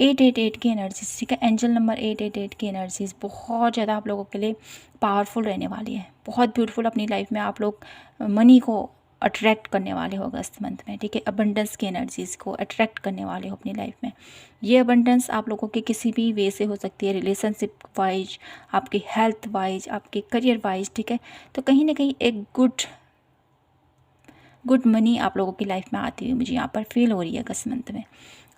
888 की एनर्जीज। ठीक है, एंजल नंबर 888 की एनर्जीज बहुत ज़्यादा आप लोगों के लिए पावरफुल रहने वाली है, बहुत ब्यूटीफुल। अपनी लाइफ में आप लोग मनी को अट्रैक्ट करने वाले हो अगस्त मंथ में। ठीक है, अबंडेंस की एनर्जीज़ को अट्रैक्ट करने वाले हो अपनी लाइफ में। ये अबंडेंस आप लोगों के किसी भी वे से हो सकती है, रिलेशनशिप वाइज, आपकी हेल्थ वाइज, आपके करियर वाइज। ठीक है, तो कहीं ना कहीं एक गुड मनी आप लोगों की लाइफ में आती हुई मुझे यहाँ पर फील हो रही है अगस्त मंथ में।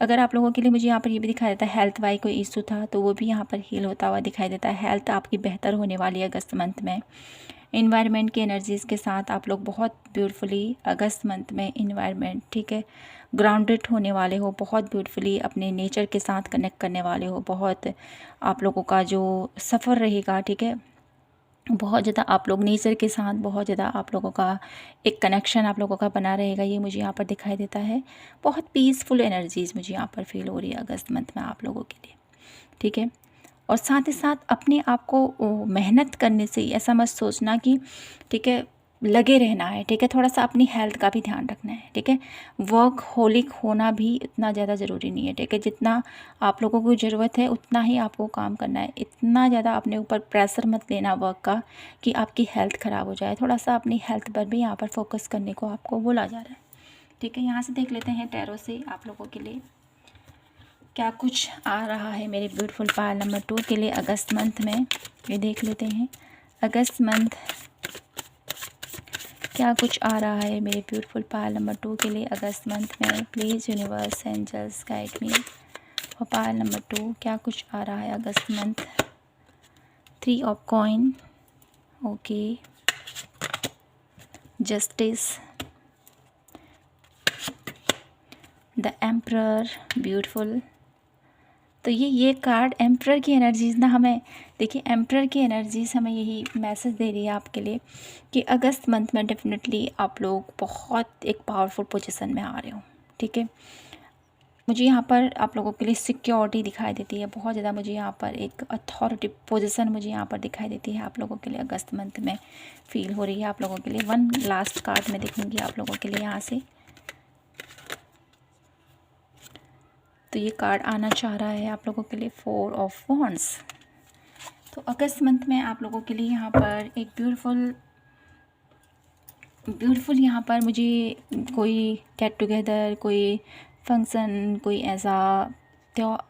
अगर आप लोगों के लिए मुझे यहाँ पर ये भी दिखाई देता है हेल्थ वाइज कोई इशू था तो वो भी यहाँ पर हील होता हुआ दिखाई देता है। हेल्थ आपकी बेहतर होने वाली है अगस्त मंथ में। इन्वायरमेंट की एनर्जीज़ के साथ आप लोग बहुत ब्यूटीफुली अगस्त मंथ में इन्वायरमेंट, ठीक है, ग्राउंडेड होने वाले हो, बहुत ब्यूटीफुली अपने नेचर के साथ कनेक्ट करने वाले हो। बहुत आप लोगों का जो सफ़र रहेगा, ठीक है, बहुत ज़्यादा आप लोग नेचर के साथ बहुत ज़्यादा आप लोगों का एक कनेक्शन आप लोगों का बना रहेगा, ये मुझे यहाँ पर दिखाई देता है। बहुत पीसफुल एनर्जीज़ मुझे यहाँ पर फील हो रही है अगस्त मंथ में आप लोगों के लिए। ठीक है, और साथ ही साथ अपने आप को मेहनत करने से ऐसा मत सोचना कि ठीक है लगे रहना है। ठीक है, थोड़ा सा अपनी हेल्थ का भी ध्यान रखना है। ठीक है, वर्क होलिक होना भी इतना ज़्यादा ज़रूरी नहीं है। ठीक है, जितना आप लोगों को ज़रूरत है उतना ही आपको काम करना है। इतना ज़्यादा अपने ऊपर प्रेशर मत लेना वर्क का कि आपकी हेल्थ ख़राब हो जाए। थोड़ा सा अपनी हेल्थ पर भी यहाँ पर फोकस करने को आपको बोला जा रहा है। ठीक है, यहाँ से देख लेते हैं टैरो से आप लोगों के लिए क्या कुछ आ रहा है मेरे ब्यूटीफुल पायल नंबर 2 के लिए अगस्त मंथ में। ये देख लेते हैं अगस्त मंथ क्या कुछ आ रहा है मेरे ब्यूटीफुल पायल नंबर 2 के लिए अगस्त मंथ में। Please universe angels guide me और पायल नंबर 2 क्या कुछ आ रहा है अगस्त month. 3 of coin, okay, justice, the emperor, beautiful. तो ये कार्ड एम्परर की एनर्जीज़ ना हमें देखिए, एम्परर की एनर्जीज़ हमें यही मैसेज दे रही है आपके लिए कि अगस्त मंथ में डेफिनेटली आप लोग बहुत एक पावरफुल पोजीशन में आ रहे हो। ठीक है, मुझे यहाँ पर आप लोगों के लिए सिक्योरिटी दिखाई देती है बहुत ज़्यादा। मुझे यहाँ पर एक अथॉरिटी पोजीशन मुझे यहाँ पर दिखाई देती है आप लोगों के लिए अगस्त मंथ में फील हो रही है आप लोगों के लिए। 1 लास्ट कार्ड मैं देखूँगी आप लोगों के लिए यहाँ से। तो ये कार्ड आना चाह रहा है आप लोगों के लिए 4 ऑफ वॉन्ड्स। तो अगस्त मंथ में आप लोगों के लिए यहाँ पर एक ब्यूटीफुल यहाँ पर मुझे कोई गेट टुगेदर, कोई फंक्शन, कोई ऐसा त्योहार,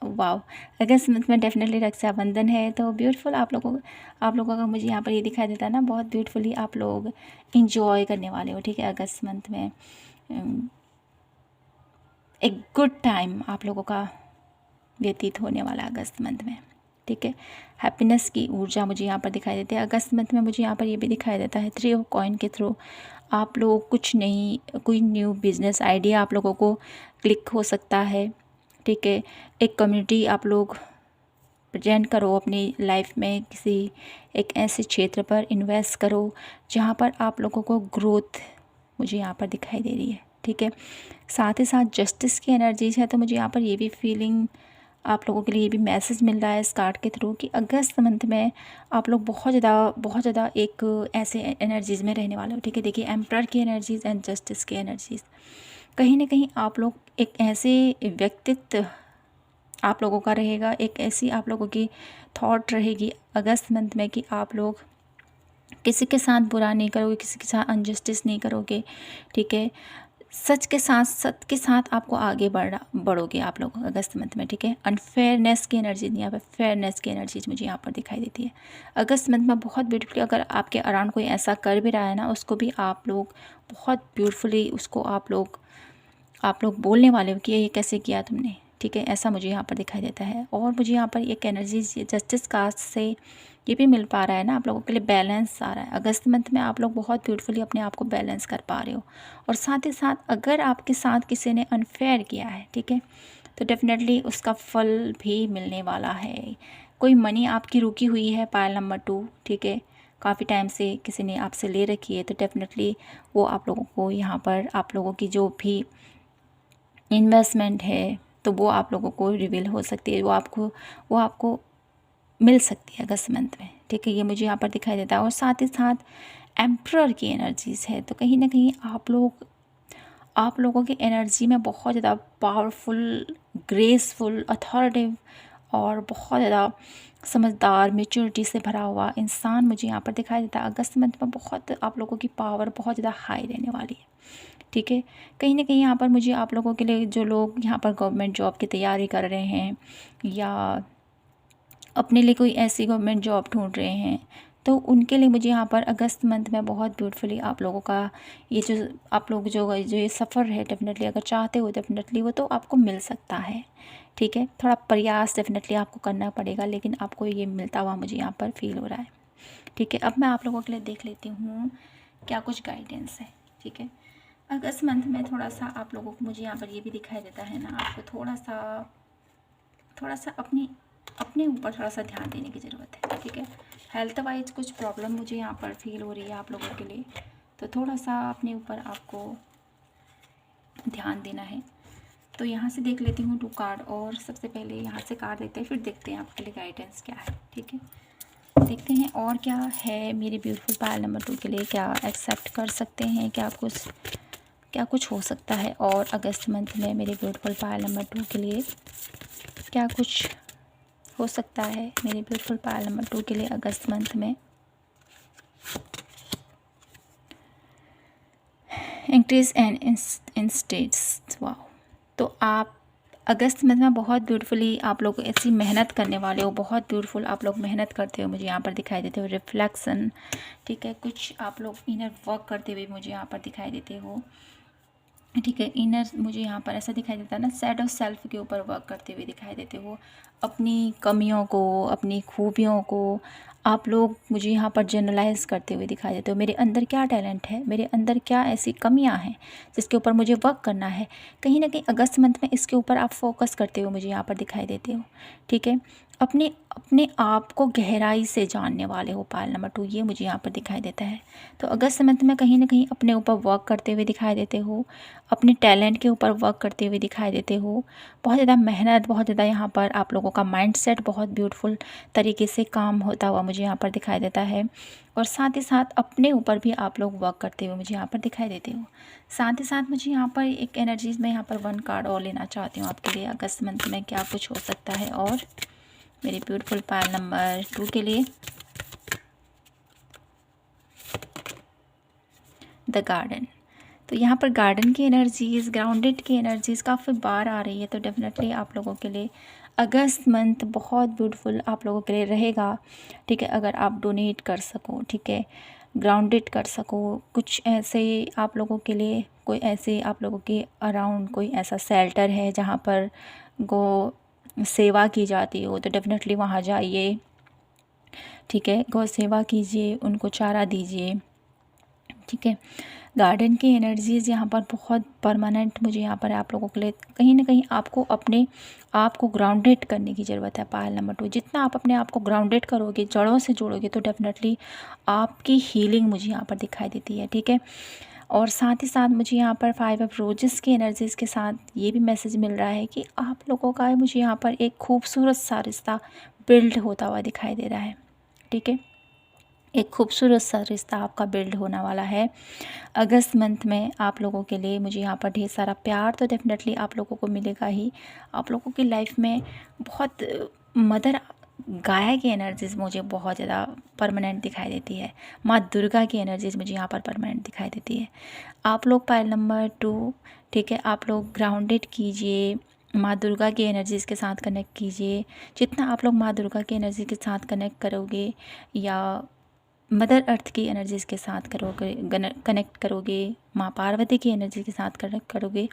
वाव, अगस्त मंथ में डेफिनेटली रक्षाबंधन है। तो ब्यूटीफुल आप लोगों का मुझे यहाँ पर ये दिखाई देता है ना, बहुत ब्यूटीफुली आप लोग इंजॉय करने वाले हो। ठीक है, अगस्त मंथ में एक गुड टाइम आप लोगों का व्यतीत होने वाला अगस्त मंथ में। ठीक है, हैप्पीनेस की ऊर्जा मुझे यहाँ पर दिखाई देती है अगस्त मंथ में। मुझे यहाँ पर ये भी दिखाई देता है 3 ऑफ कॉइन के थ्रू आप लोग कोई न्यू बिजनेस आइडिया आप लोगों को क्लिक हो सकता है। ठीक है, एक कम्युनिटी आप लोग प्रेजेंट करो अपनी लाइफ में, किसी एक ऐसे क्षेत्र पर इन्वेस्ट करो जहाँ पर आप लोगों को ग्रोथ मुझे यहाँ पर दिखाई दे रही है। ठीक है। साथ ही साथ जस्टिस की एनर्जीज है, तो मुझे यहाँ पर ये भी फीलिंग आप लोगों के लिए, ये भी मैसेज मिल रहा है इस कार्ड के थ्रू कि अगस्त मंथ में आप लोग बहुत ज़्यादा एक ऐसे एनर्जीज़ में रहने वाले हो, ठीक है। देखिए, एम्परर की एनर्जीज़ एंड जस्टिस की एनर्जीज़, कहीं ना कहीं आप लोग एक ऐसे व्यक्तित्व आप लोगों का रहेगा, एक ऐसी आप लोगों की थॉट रहेगी अगस्त मंथ में कि आप लोग किसी के साथ बुरा नहीं करोगे, किसी के साथ अनजस्टिस नहीं करोगे, ठीक है। सच के साथ, सत्य के साथ आपको आगे बढ़ोगे आप लोग अगस्त मंथ में, ठीक है। अनफेयरनेस की एनर्जी नहीं, यहाँ पर फेयरनेस की एनर्जीज मुझे यहाँ पर दिखाई देती है अगस्त मंथ में बहुत ब्यूटीफुली। अगर आपके अराउंड कोई ऐसा कर भी रहा है ना, उसको भी आप लोग बहुत ब्यूटीफुली उसको आप लोग बोलने वाले हो कि ये कैसे किया तुमने, ठीक है। ऐसा मुझे यहाँ पर दिखाई देता है। और मुझे यहाँ पर एक एनर्जी जस्टिस कास्ट से ये भी मिल पा रहा है ना, आप लोगों के लिए बैलेंस आ रहा है अगस्त मंथ में। आप लोग बहुत ब्यूटीफुली अपने आप को बैलेंस कर पा रहे हो। और साथ ही साथ अगर आपके साथ किसी ने अनफेयर किया है, ठीक है, तो डेफिनेटली उसका फल भी मिलने वाला है। कोई मनी आपकी रुकी हुई है, पायल नंबर 2, ठीक है, काफ़ी टाइम से किसी ने आपसे ले रखी है, तो डेफिनेटली वो आप लोगों को यहाँ पर आप लोगों की जो भी इन्वेस्टमेंट है तो वो आप लोगों को रिवील हो सकती है, वो आपको मिल सकती है अगस्त मंथ में, ठीक है। ये मुझे यहाँ पर दिखाई देता है। और साथ ही साथ एम्परर की एनर्जीज़ है, तो कहीं ना कहीं आप लोगों की एनर्जी में बहुत ज़्यादा पावरफुल, ग्रेसफुल, अथॉरिटिव और बहुत ज़्यादा समझदार, मैच्योरिटी से भरा हुआ इंसान मुझे यहाँ पर दिखाई देता है अगस्त मंथ में। बहुत आप लोगों की पावर बहुत ज़्यादा हाई रहने वाली है, ठीक है। कहीं ना कहीं यहाँ पर मुझे आप लोगों के लिए, जो लोग यहाँ पर गवर्नमेंट जॉब की तैयारी कर रहे हैं या अपने लिए कोई ऐसी गवर्नमेंट जॉब ढूंढ रहे हैं, तो उनके लिए मुझे यहाँ पर अगस्त मंथ में बहुत ब्यूटीफुली आप लोगों का ये जो आप लोग जो ये सफ़र है, डेफिनेटली अगर चाहते हो डेफिनेटली वो तो आपको मिल सकता है, ठीक है। थोड़ा प्रयास डेफिनेटली आपको करना पड़ेगा, लेकिन आपको ये मिलता हुआ मुझे यहाँ पर फील हो रहा है, ठीक है। अब मैं आप लोगों के लिए देख लेती हूँ क्या कुछ गाइडेंस है, ठीक है। अगस्त मंथ में थोड़ा सा आप लोगों को मुझे यहाँ पर ये भी दिखाई देता है ना, आपको थोड़ा सा अपने ऊपर थोड़ा सा ध्यान देने की ज़रूरत है, ठीक है। हेल्थ वाइज कुछ प्रॉब्लम मुझे यहाँ पर फील हो रही है आप लोगों के लिए, तो थोड़ा सा अपने ऊपर आपको ध्यान देना है। तो यहाँ से देख लेती हूँ 2 कार्ड, और सबसे पहले यहाँ से कार्ड देखते हैं, फिर देखते हैं आपके लिए गाइडेंस क्या है, ठीक है। देखते हैं और क्या है मेरे ब्यूटीफुल पायल नंबर 2 के लिए, क्या एक्सेप्ट कर सकते हैं, क्या कुछ हो सकता है। और अगस्त मंथ में मेरे ब्यूटीफुल पायल नंबर 2 के लिए क्या कुछ हो सकता है, मेरे ब्यूटीफुल पायल नंबर 2 के लिए अगस्त मंथ में। Increase and instincts, wow. तो आप अगस्त मंथ में बहुत ब्यूटीफुली आप लोग ऐसी मेहनत करने वाले हो, बहुत ब्यूटीफुल आप लोग मेहनत करते हो, मुझे यहाँ पर दिखाई देते हो। रिफ्लेक्शन, ठीक है, कुछ आप लोग इनर वर्क करते हुए मुझे यहाँ पर दिखाई देते हो, ठीक है। इनर मुझे यहाँ पर ऐसा दिखाई देता है ना, सेड ऑफ सेल्फ के ऊपर वर्क करते हुए दिखाई देते हो। अपनी कमियों को, अपनी खूबियों को आप लोग मुझे यहाँ पर जनरलाइज करते हुए दिखाई देते हो। मेरे अंदर क्या टैलेंट है, मेरे अंदर क्या ऐसी कमियाँ हैं जिसके ऊपर मुझे वर्क करना है, कहीं ना कहीं अगस्त मंथ में इसके ऊपर आप फोकस करते हुए मुझे यहाँ पर दिखाई देते हो, ठीक है। अपने आप को गहराई से जानने वाले हो पायल नंबर 2, ये मुझे यहाँ पर दिखाई देता है। तो अगस्त मंथ में कहीं ना कहीं अपने ऊपर वर्क करते हुए दिखाई देते हो, अपने टैलेंट के ऊपर वर्क करते हुए दिखाई देते हो। बहुत ज़्यादा मेहनत, बहुत ज़्यादा यहाँ पर आप लोगों का माइंडसेट बहुत ब्यूटीफुल तरीके से काम होता हुआ मुझे यहाँ पर दिखाई देता है। और साथ ही साथ अपने ऊपर भी आप लोग वर्क करते हुए मुझे यहाँ पर दिखाई देते हो। साथ ही साथ मुझे यहाँ पर एक एनर्जीज़ में यहाँ पर 1 कार्ड और लेना चाहती हूँ आपके लिए अगस्त मंथ में क्या कुछ हो सकता है। और मेरे ब्यूटीफुल पायल नंबर 2 के लिए द गार्डन। तो यहाँ पर गार्डन की एनर्जीज़, ग्राउंडेड की एनर्जीज़ काफ़ी बार आ रही है, तो डेफिनेटली आप लोगों के लिए अगस्त मंथ बहुत ब्यूटीफुल आप लोगों के लिए रहेगा, ठीक है। अगर आप डोनेट कर सको, ठीक है, ग्राउंडेड कर सको, कुछ ऐसे आप लोगों के लिए, कोई ऐसे आप लोगों के अराउंड कोई ऐसा शेल्टर है जहाँ पर गो सेवा की जाती हो, तो डेफिनेटली वहाँ जाइए, ठीक है। गौ सेवा कीजिए, उनको चारा दीजिए, ठीक है। गार्डन की एनर्जीज़ यहाँ पर बहुत परमानेंट मुझे यहाँ पर आप लोगों के लिए, कहीं ना कहीं आपको अपने आप को ग्राउंडेड करने की ज़रूरत है पायल नंबर 2। जितना आप अपने आप को ग्राउंडेड करोगे, जड़ों से जोड़ोगे, तो डेफिनेटली आपकी हीलिंग मुझे यहाँ पर दिखाई देती है, ठीक है। और साथ ही साथ मुझे यहाँ पर 5 ऑफ रोजेस की एनर्जीज़ के साथ ये भी मैसेज मिल रहा है कि आप लोगों का मुझे यहाँ पर एक खूबसूरत सा रिश्ता बिल्ड होता हुआ दिखाई दे रहा है। ठीक है, एक खूबसूरत सा रिश्ता आपका बिल्ड होने वाला है अगस्त मंथ में आप लोगों के लिए। मुझे यहाँ पर ढेर सारा प्यार तो डेफिनेटली आप लोगों को मिलेगा ही। आप लोगों की लाइफ में बहुत मदर गाया की एनर्जीज़ मुझे बहुत ज़्यादा परमानेंट दिखाई देती है। माँ दुर्गा की एनर्जीज़ मुझे यहाँ पर परमानेंट दिखाई देती है। आप लोग पाइल नंबर 2, ठीक है, आप लोग ग्राउंडेड कीजिए, माँ दुर्गा की एनर्जीज़ के साथ कनेक्ट कीजिए। जितना आप लोग माँ दुर्गा की एनर्जी के साथ कनेक्ट करोगे या मदर अर्थ की एनर्जीज़ के साथ कनेक्ट करोगे, माँ पार्वती की एनर्जी के साथ कनेक्ट करोगे,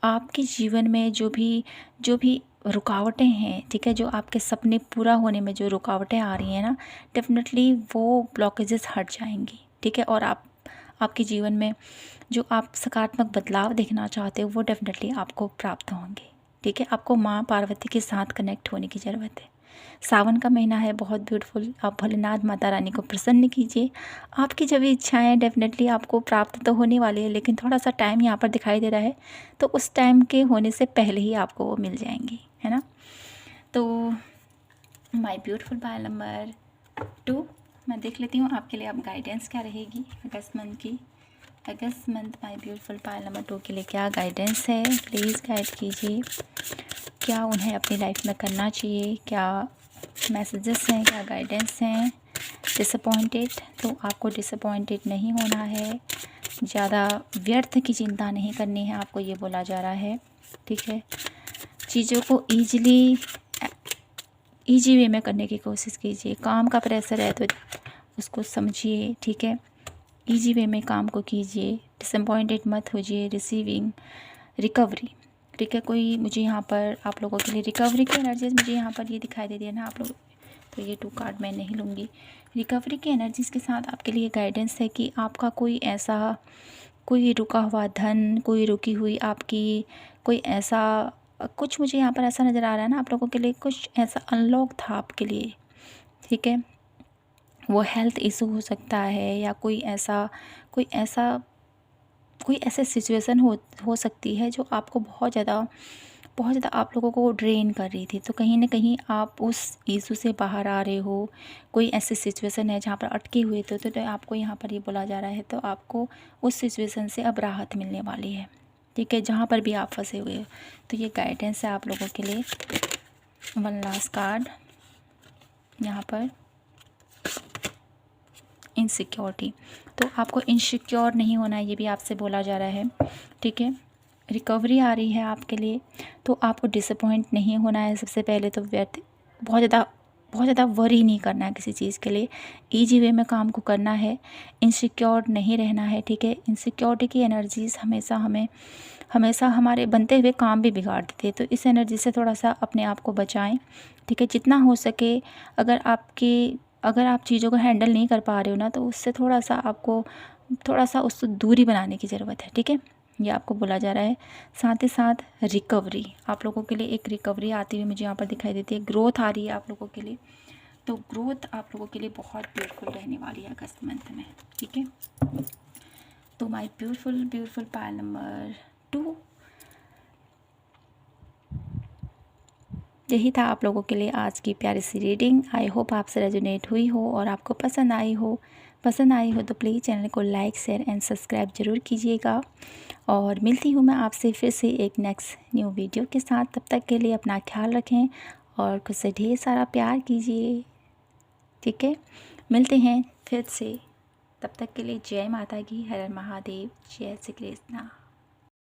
आपके जीवन में जो भी रुकावटें हैं, ठीक है, जो आपके सपने पूरा होने में जो रुकावटें आ रही हैं ना, डेफिनेटली वो ब्लॉकेजेस हट जाएंगी। ठीक है, और आपके जीवन में जो आप सकारात्मक बदलाव देखना चाहते हो वो डेफिनेटली आपको प्राप्त होंगे। ठीक है, आपको माँ पार्वती के साथ कनेक्ट होने की ज़रूरत है। सावन का महीना है, बहुत ब्यूटीफुल। आप भोलेनाथ माता रानी को प्रसन्न कीजिए। आपकी जो भी इच्छाएं डेफिनेटली आपको प्राप्त तो होने वाली है, लेकिन थोड़ा सा टाइम यहाँ पर दिखाई दे रहा है, तो उस टाइम के होने से पहले ही आपको वो मिल जाएंगी, है ना। तो माय ब्यूटीफुल पायल नंबर 2 मैं देख लेती हूँ आपके लिए अब गाइडेंस क्या रहेगी अगस्त मंथ की। अगस्त month my beautiful pile number 2 के लिए क्या गाइडेंस है, प्लीज़ गाइड कीजिए। क्या उन्हें अपनी लाइफ में करना चाहिए, क्या मैसेजेस हैं, क्या गाइडेंस हैं। डिसअपॉइंटेड, तो आपको डिसअपॉइंटेड नहीं होना है, ज़्यादा व्यर्थ की चिंता नहीं करनी है, आपको ये बोला जा रहा है। ठीक है, चीज़ों को ईजी वे में करने की कोशिश कीजिए। काम का प्रेशर है तो उसको समझिए। ठीक है, ईजी वे में काम को कीजिए, डिसअपॉइंटेड मत होइए। रिसीविंग रिकवरी, ठीक है, कोई मुझे यहाँ पर आप लोगों के लिए रिकवरी की एनर्जीज मुझे यहाँ पर ये दिखाई दे रही है ना आप लोग, तो ये 2 कार्ड मैं नहीं लूँगी। रिकवरी की एनर्जीज़ के साथ आपके लिए गाइडेंस है कि आपका कोई रुका हुआ धन, कोई रुकी हुई आपकी कोई ऐसा कुछ मुझे यहाँ पर ऐसा नज़र आ रहा है ना, आप लोगों के लिए कुछ ऐसा अनलॉक था आपके लिए। ठीक है, वो हेल्थ इशू हो सकता है या कोई ऐसे सिचुएशन हो सकती है जो आपको बहुत ज़्यादा आप लोगों को ड्रेन कर रही थी। तो कहीं ना कहीं आप उस इशू से बाहर आ रहे हो, कोई ऐसी सिचुएशन है जहाँ पर अटके हुए थे, तो आपको यहाँ पर ये बोला जा रहा है, तो आपको उस सिचुएशन से अब राहत मिलने वाली है। ठीक है, जहाँ पर भी आप फंसे हुए हो, तो ये गाइडेंस है आप लोगों के लिए। 1 लास्ट कार्ड यहाँ पर, इनसिक्योरिटी, तो आपको इनसिक्योर नहीं होना है, ये भी आपसे बोला जा रहा है। ठीक है, रिकवरी आ रही है आपके लिए, तो आपको डिसअपॉइंट नहीं होना है। सबसे पहले तो बहुत ज़्यादा वरी नहीं करना है किसी चीज़ के लिए, ईजी वे में काम को करना है, इनसिक्योर नहीं रहना है। ठीक है, इनसिक्योरिटी की एनर्जीज़ हमेशा हमारे बनते हुए काम भी बिगाड़ देती है, तो इस एनर्जी से थोड़ा सा अपने आप को बचाएं। ठीक है, जितना हो सके, अगर आप चीज़ों को हैंडल नहीं कर पा रहे हो ना, तो उससे थोड़ा सा उससे दूरी बनाने की ज़रूरत है। ठीक है, ये आपको बोला जा रहा है। साथ ही साथ रिकवरी, आप लोगों के लिए एक रिकवरी आती हुई मुझे यहाँ पर दिखाई देती है। ग्रोथ आ रही है आप लोगों के लिए, तो ग्रोथ आप लोगों के लिए बहुत ब्यूटीफुल रहने वाली है अगस्त मंथ में। ठीक है, तो माय ब्यूटीफुल पायल नंबर 2, यही था आप लोगों के लिए आज की प्यारी सी रीडिंग। आई होप आपसे रेजोनेट हुई हो और आपको पसंद आई हो तो प्लीज़ चैनल को लाइक, शेयर एंड सब्सक्राइब ज़रूर कीजिएगा। और मिलती हूँ मैं आपसे फिर से एक नेक्स्ट न्यू वीडियो के साथ। तब तक के लिए अपना ख्याल रखें और खुद से ढेर सारा प्यार कीजिए। ठीक है, मिलते हैं फिर से, तब तक के लिए जय माता की, हर हर महादेव, जय श्री कृष्णा।